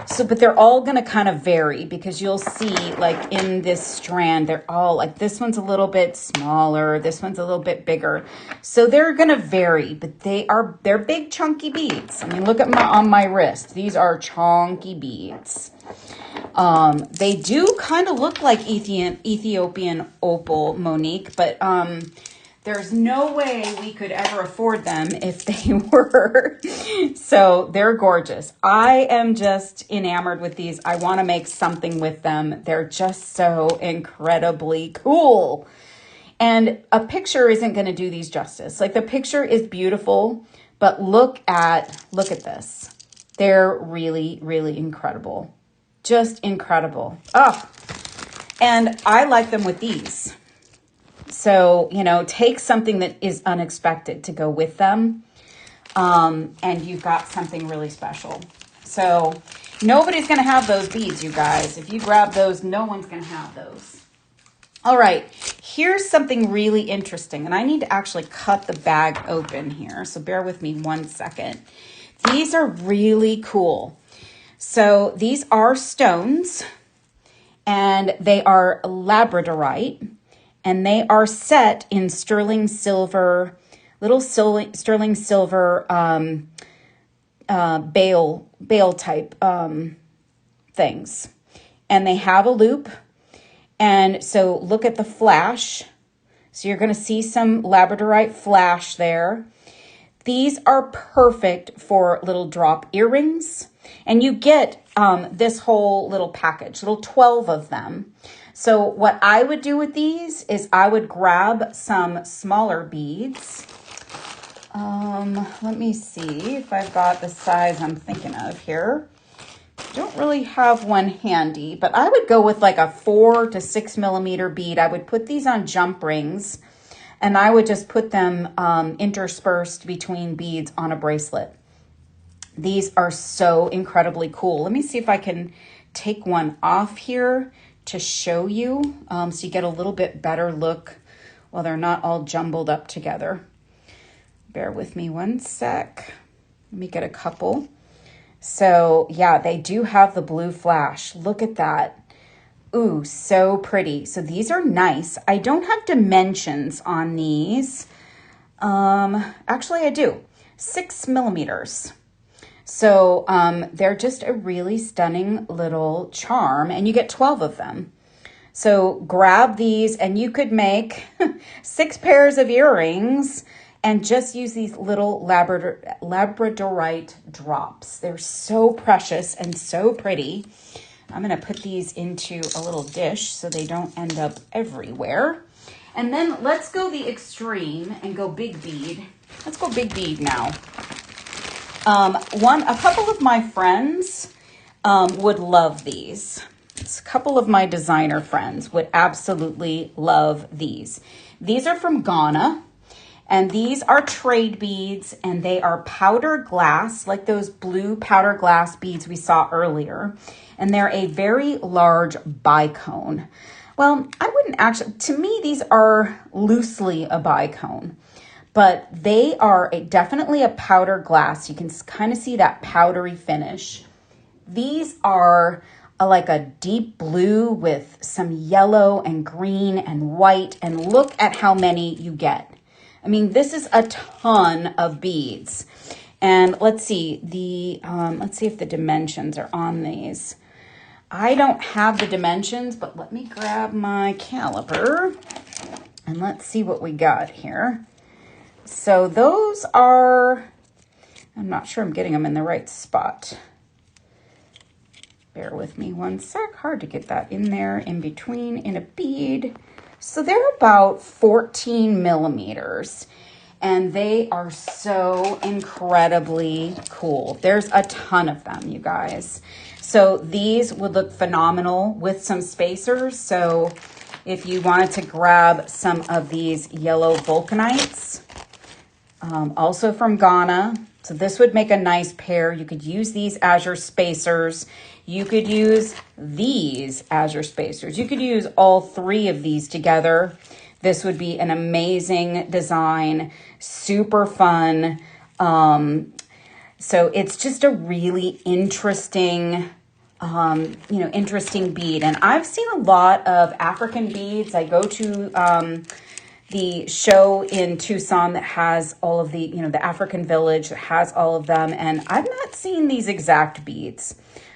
So, but they're all going to kind of vary because you'll see like in this strand, they're all like, this one's a little bit smaller. This one's a little bit bigger. So they're going to vary, but they're big chunky beads. I mean, look at on my wrist. These are chunky beads. They do kind of look like Ethiopian opal, Monique, but, there's no way we could ever afford them if they were. So they're gorgeous. I am just enamored with these. I want to make something with them. They're just so incredibly cool. And a picture isn't going to do these justice. Like, the picture is beautiful, but look at this. They're really, really incredible. Just incredible. Oh, and I like them with these. So, you know, take something that is unexpected to go with them. And you've got something really special. So nobody's going to have those beads, you guys. If you grab those, no one's going to have those. All right, here's something really interesting. And I need to actually cut the bag open here. So bear with me 1 second. These are really cool. So these are stones, and they are labradorite, and they are set in sterling silver, little sterling silver bale type things. And they have a loop. And so look at the flash. So you're going to see some labradorite flash there. These are perfect for little drop earrings. And you get this whole little package, little 12 of them. So what I would do with these is I would grab some smaller beads. Let me see if I've got the size I'm thinking of here. Don't really have one handy, but I would go with like a 4 to 6 millimeter bead. I would put these on jump rings, and I would just put them interspersed between beads on a bracelet. These are so incredibly cool. Let me see if I can take one off here to show you, so you get a little bit better look while they're not all jumbled up together. Bear with me 1 sec. Let me get a couple. So yeah, they do have the blue flash. Look at that. Ooh, so pretty. So these are nice. I don't have dimensions on these. Actually I do. 6 millimeters. So they're just a really stunning little charm, and you get 12 of them. So grab these, and you could make 6 pairs of earrings and just use these little labradorite drops. They're so precious and so pretty. I'm gonna put these into a little dish so they don't end up everywhere. And then let's go the extreme and go big bead. Let's go big bead now. A couple of my friends would love these. A couple of my designer friends would absolutely love these. These are from Ghana. And these are trade beads, and they are powder glass, like those blue powder glass beads we saw earlier. And they're a very large bicone. Well, I wouldn't actually, to me, these are loosely a bicone, but they are definitely a powder glass. You can kind of see that powdery finish. These are like a deep blue with some yellow and green and white, and look at how many you get. I mean, this is a ton of beads. And let's see if the dimensions are on these. I don't have the dimensions, but let me grab my caliper and let's see what we got here. So those are, I'm not sure I'm getting them in the right spot. Bear with me 1 sec. Hard to get that in there in between in a bead. So they're about 14 millimeters, and they are so incredibly cool. There's a ton of them, you guys. So these would look phenomenal with some spacers. So if you wanted to grab some of these yellow vulcanites, also from Ghana. So this would make a nice pair. You could use these as your spacers. You could use these as your spacers. You could use all 3 of these together. This would be an amazing design, super fun. So it's just a really interesting, interesting bead. And I've seen a lot of African beads. I go to the show in Tucson that has all of the, the African village that has all of them. And I've not seen these exact beads.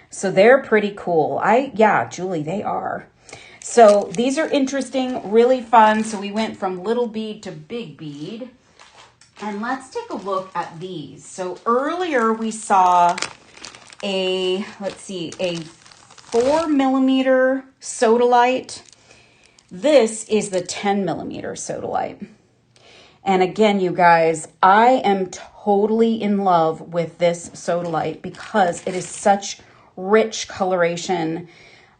So they're pretty cool. Yeah, Julie, they are. So these are interesting, really fun. So we went from little bead to big bead. And let's take a look at these. So earlier we saw a 4 millimeter sodalite. This is the 10 millimeter sodalite. And again, you guys, I am totally in love with this sodalite because it is such rich coloration.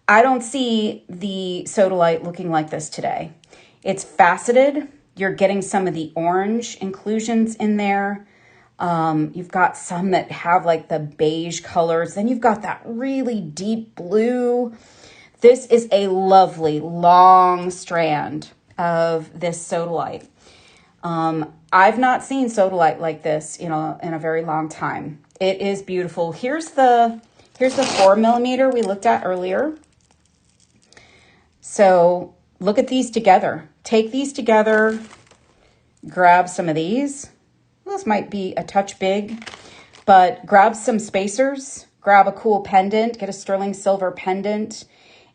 I don't see the sodalite looking like this today. It's faceted. You're getting some of the orange inclusions in there. You've got some that have like the beige colors. Then you've got that really deep blue. This is a lovely long strand of this sodalite. I've not seen sodalite like this, in a very long time. It is beautiful. Here's the 4mm we looked at earlier. So look at these together. Take these together, grab some of these. This might be a touch big, but grab some spacers, grab a cool pendant, get a sterling silver pendant,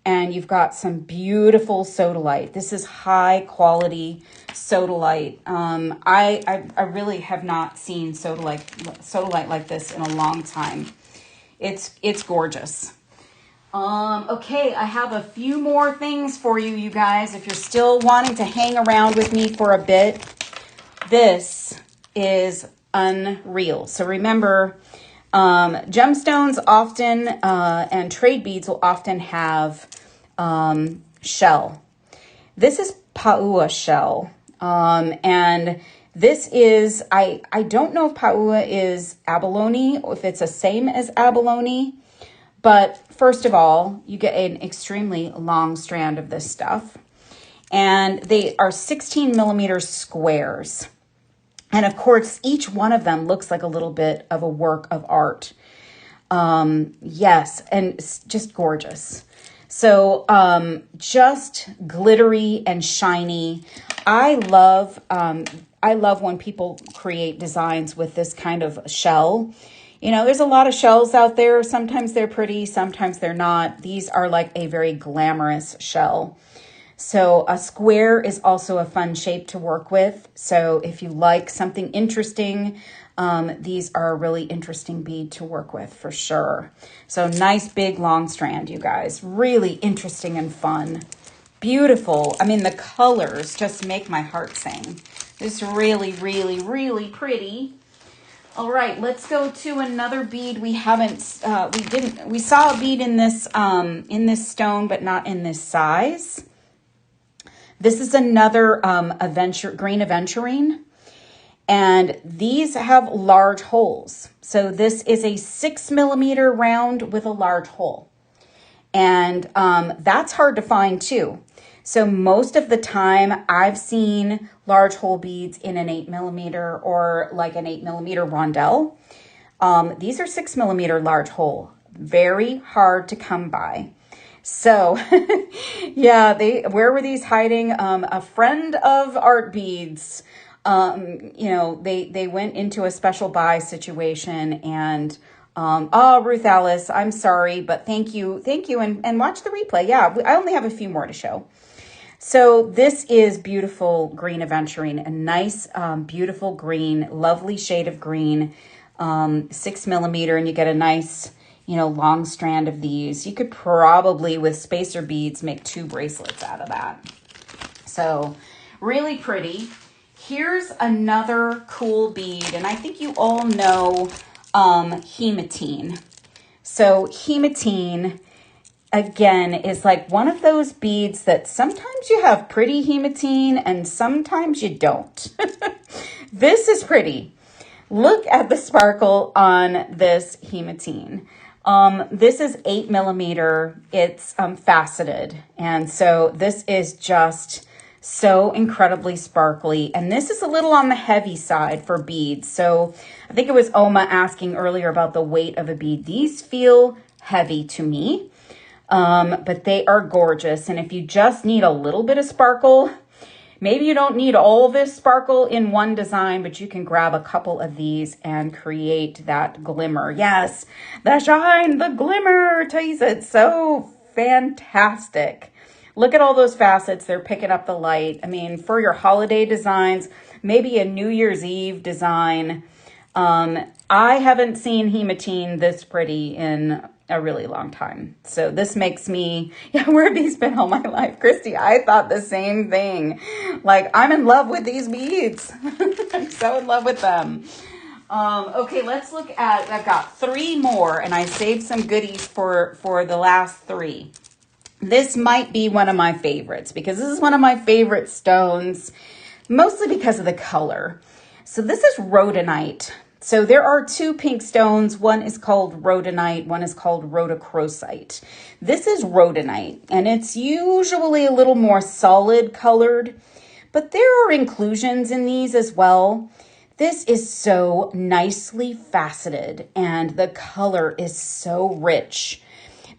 and you've got some beautiful sodalite. This is high quality sodalite. I really have not seen sodalite like this in a long time. It's gorgeous. Okay, I have a few more things for you, you guys. If you're still wanting to hang around with me for a bit, this is unreal. So remember, gemstones often and trade beads will often have shell. This is Paua shell. And this is, I don't know if Paua is abalone or if it's the same as abalone. But first of all, you get an extremely long strand of this stuff. And they are 16mm squares. And of course, each one of them looks like a little bit of a work of art. Yes, and it's just gorgeous. So just glittery and shiny. I love when people create designs with this kind of shell. There's a lot of shells out there. Sometimes they're pretty, sometimes they're not. These are like a very glamorous shell. So a square is also a fun shape to work with. So if you like something interesting, these are a really interesting bead to work with for sure. So nice big long strand, you guys. Really interesting and fun. Beautiful. I mean, the colors just make my heart sing. It's really, really, really pretty. All right, let's go to another bead. We saw a bead in this stone, but not in this size. This is another green aventurine, and these have large holes. So this is a 6mm round with a large hole, and that's hard to find too. So most of the time I've seen large hole beads in an 8mm or like an 8mm rondelle. These are 6mm large hole, very hard to come by. So yeah, where were these hiding? A friend of Artbeads, they went into a special buy situation and, Ruth Alice, I'm sorry, but thank you. And watch the replay. Yeah, I only have a few more to show. So this is beautiful green aventurine, a nice, beautiful green, lovely shade of green, 6mm, and you get a nice, long strand of these. You could probably, with spacer beads, make 2 bracelets out of that. So really pretty. Here's another cool bead, and I think you all know hematine. So hematine, again, is like one of those beads that sometimes you have pretty hematine and sometimes you don't. This is pretty. Look at the sparkle on this hematine. This is 8mm. It's faceted. And so this is just so incredibly sparkly. And this is a little on the heavy side for beads. So I think it was Oma asking earlier about the weight of a bead. These feel heavy to me. But they are gorgeous. And if you just need a little bit of sparkle, maybe you don't need all this sparkle in one design, but you can grab a couple of these and create that glimmer. Yes, the shine, the glimmer, tease it. So fantastic. Look at all those facets. They're picking up the light. I mean, for your holiday designs, maybe a New Year's Eve design. I haven't seen hematine this pretty in a really long time. So this makes me, where have these been all my life? Christy, I thought the same thing. Like, I'm in love with these beads. I'm so in love with them. Okay, let's look at, I've got 3 more, and I saved some goodies for the last 3. This might be one of my favorites because this is one of my favorite stones, mostly because of the color. So this is rhodonite. So there are 2 pink stones. One is called rhodonite, one is called rhodochrosite. This is rhodonite, and it's usually a little more solid colored, but there are inclusions in these as well. This is so nicely faceted, and the color is so rich.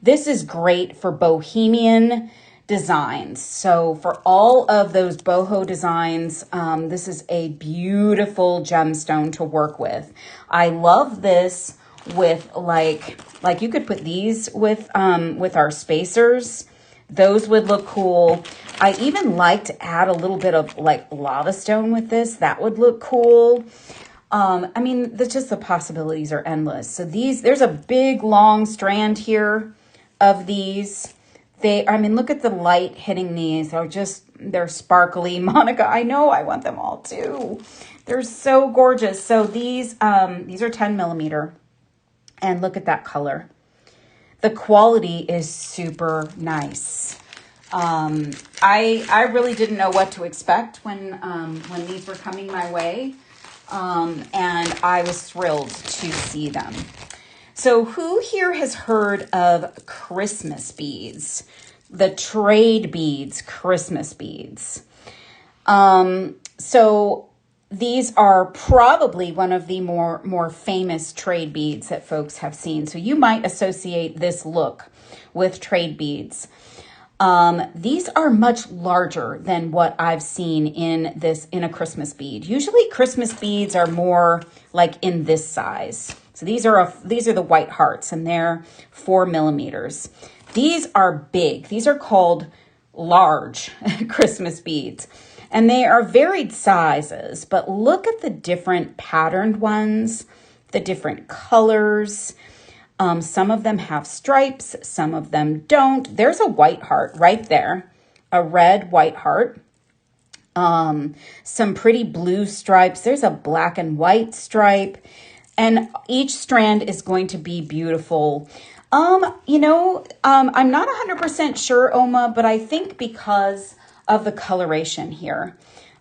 This is great for bohemian designs. So for all of those boho designs, this is a beautiful gemstone to work with. I love this with like you could put these with our spacers. Those would look cool. I even like to add a little bit of like lava stone with this. That would look cool. I mean, just the possibilities are endless. So there's a big long strand here of these. I mean, look at the light hitting these. They're sparkly. Monica, I know, I want them all too. They're so gorgeous. So these are 10 millimeter, and look at that color. The quality is super nice. I really didn't know what to expect when these were coming my way, and I was thrilled to see them. So who here has heard of Christmas beads? The trade beads, Christmas beads. So these are probably one of the more famous trade beads that folks have seen. So you might associate this look with trade beads. These are much larger than what I've seen in a Christmas bead. Usually Christmas beads are more like in this size. So these are the white hearts, and they're 4 millimeters. These are big. These are called large Christmas beads, and they are varied sizes, but look at the different patterned ones, the different colors. Some of them have stripes, some of them don't. There's a white heart right there, a red white heart. Some pretty blue stripes. There's a black and white stripe. And each strand is going to be beautiful. I'm not 100% sure, Oma, but I think because of the coloration here.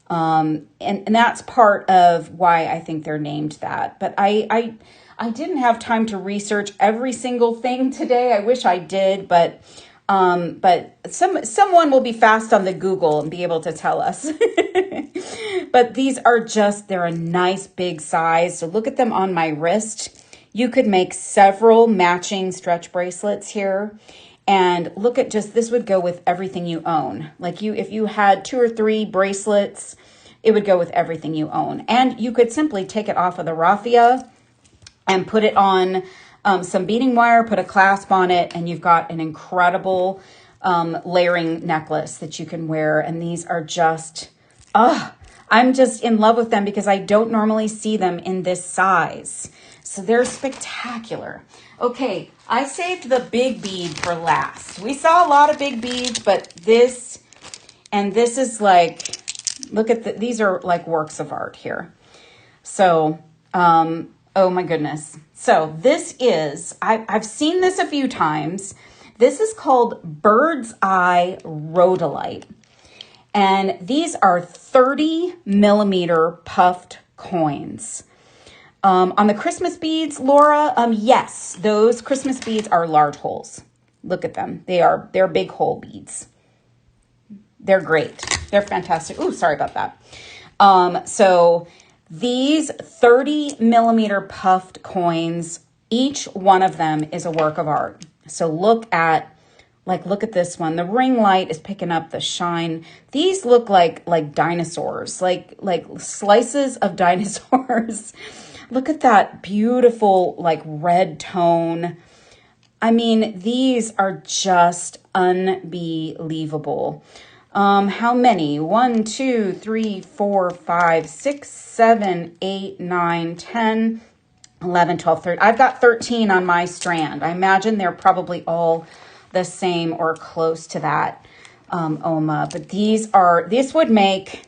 And that's part of why I think they're named that. But I didn't have time to research every single thing today. I wish I did, but someone will be fast on the Google and be able to tell us. But these are they're a nice big size. So look at them on my wrist. You could make several matching stretch bracelets here. And look at this would go with everything you own. Like if you had 2 or 3 bracelets, it would go with everything you own. And you could simply take it off of the raffia and put it on some beading wire, put a clasp on it, and you've got an incredible layering necklace that you can wear. And these are I'm just in love with them because I don't normally see them in this size. So they're spectacular. Okay, I saved the big bead for last. We saw a lot of big beads, but this is like, look at these are like works of art here. So, oh my goodness. So this is, I've seen this a few times. This is called Bird's Eye Rhodolite. And these are 30 millimeter puffed coins. On the Christmas beads, Laura, yes, those Christmas beads are large holes. Look at them. They're big hole beads. They're great. They're fantastic. Ooh, sorry about that. So these 30 millimeter puffed coins, each one of them is a work of art. So look at this one. The ring light is picking up the shine. These look like dinosaurs, like slices of dinosaurs. Look at that beautiful like red tone. I mean, these are just unbelievable. How many? 1, 2, 3, 4, 5, 6, 7, 8, 9, 10, 11, 12, 13. I've got 13 on my strand. I imagine they're probably all the same or close to that, Oma. But this would make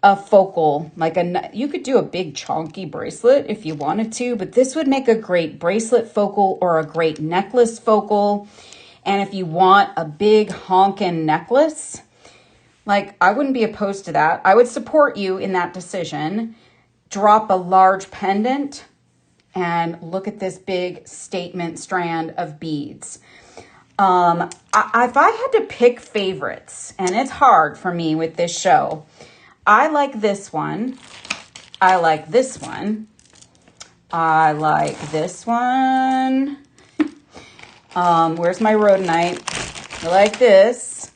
a focal, like you could do a big chunky bracelet if you wanted to, but this would make a great bracelet focal or a great necklace focal. And if you want a big honkin' necklace, like I wouldn't be opposed to that. I would support you in that decision. Drop a large pendant and look at this big statement strand of beads. If I had to pick favorites, and it's hard for me with this show, I like this one. I like this one. I like this one. Where's my rhodonite? I like this.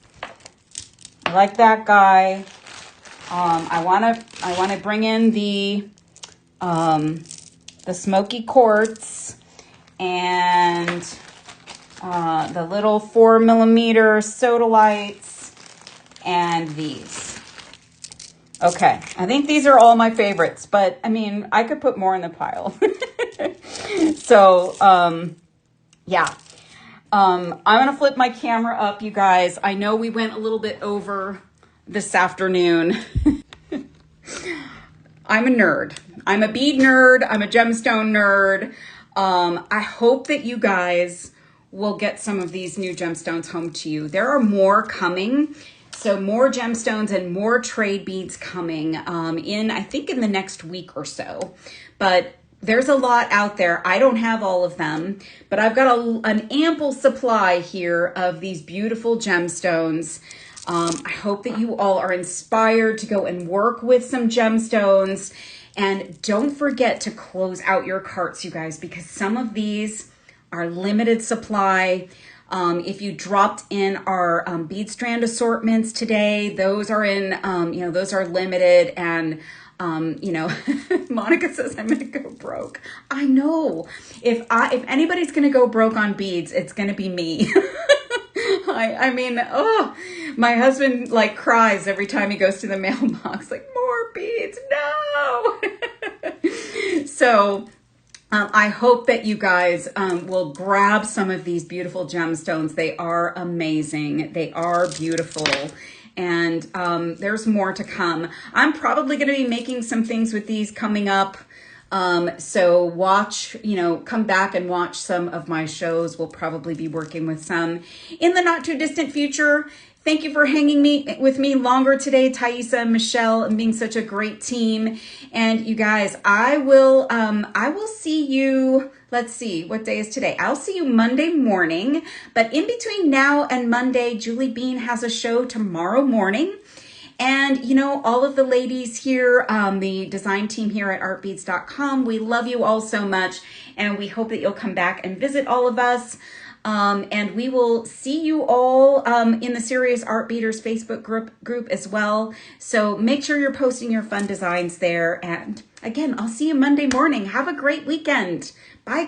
I like that guy. I want to bring in the smoky quartz and the little 4mm sodalites and these. Okay, I think these are all my favorites, but I mean, I could put more in the pile. So, yeah. I'm going to flip my camera up, you guys. I know we went a little bit over this afternoon. I'm a nerd. I'm a bead nerd. I'm a gemstone nerd. I hope that you guys will get some of these new gemstones home to you. There are more coming. So more gemstones and more trade beads coming I think in the next week or so. But there's a lot out there. I don't have all of them, but I've got an ample supply here of these beautiful gemstones. I hope that you all are inspired to go and work with some gemstones. And don't forget to close out your carts, you guys, because some of these are limited supply. If you dropped in our bead strand assortments today, those are in, those are limited. And, Monica says I'm going to go broke. I know. If anybody's going to go broke on beads, it's going to be me. My husband like cries every time he goes to the mailbox, like, more beads, no. So I hope that you guys will grab some of these beautiful gemstones. They are amazing. They are beautiful. And there's more to come. I'm probably going to be making some things with these coming up. So watch, come back and watch some of my shows. We'll probably be working with some in the not too distant future. Thank you for hanging with me longer today, Thaisa and Michelle, and being such a great team. And you guys, I will see you. Let's see, what day is today? I'll see you Monday morning. But in between now and Monday, Julie Bean has a show tomorrow morning. And, all of the ladies here, the design team here at artbeads.com, we love you all so much. And we hope that you'll come back and visit all of us. And we will see you all in the Serious Art Beaters Facebook group as well. So make sure you're posting your fun designs there. And again, I'll see you Monday morning. Have a great weekend. Bye.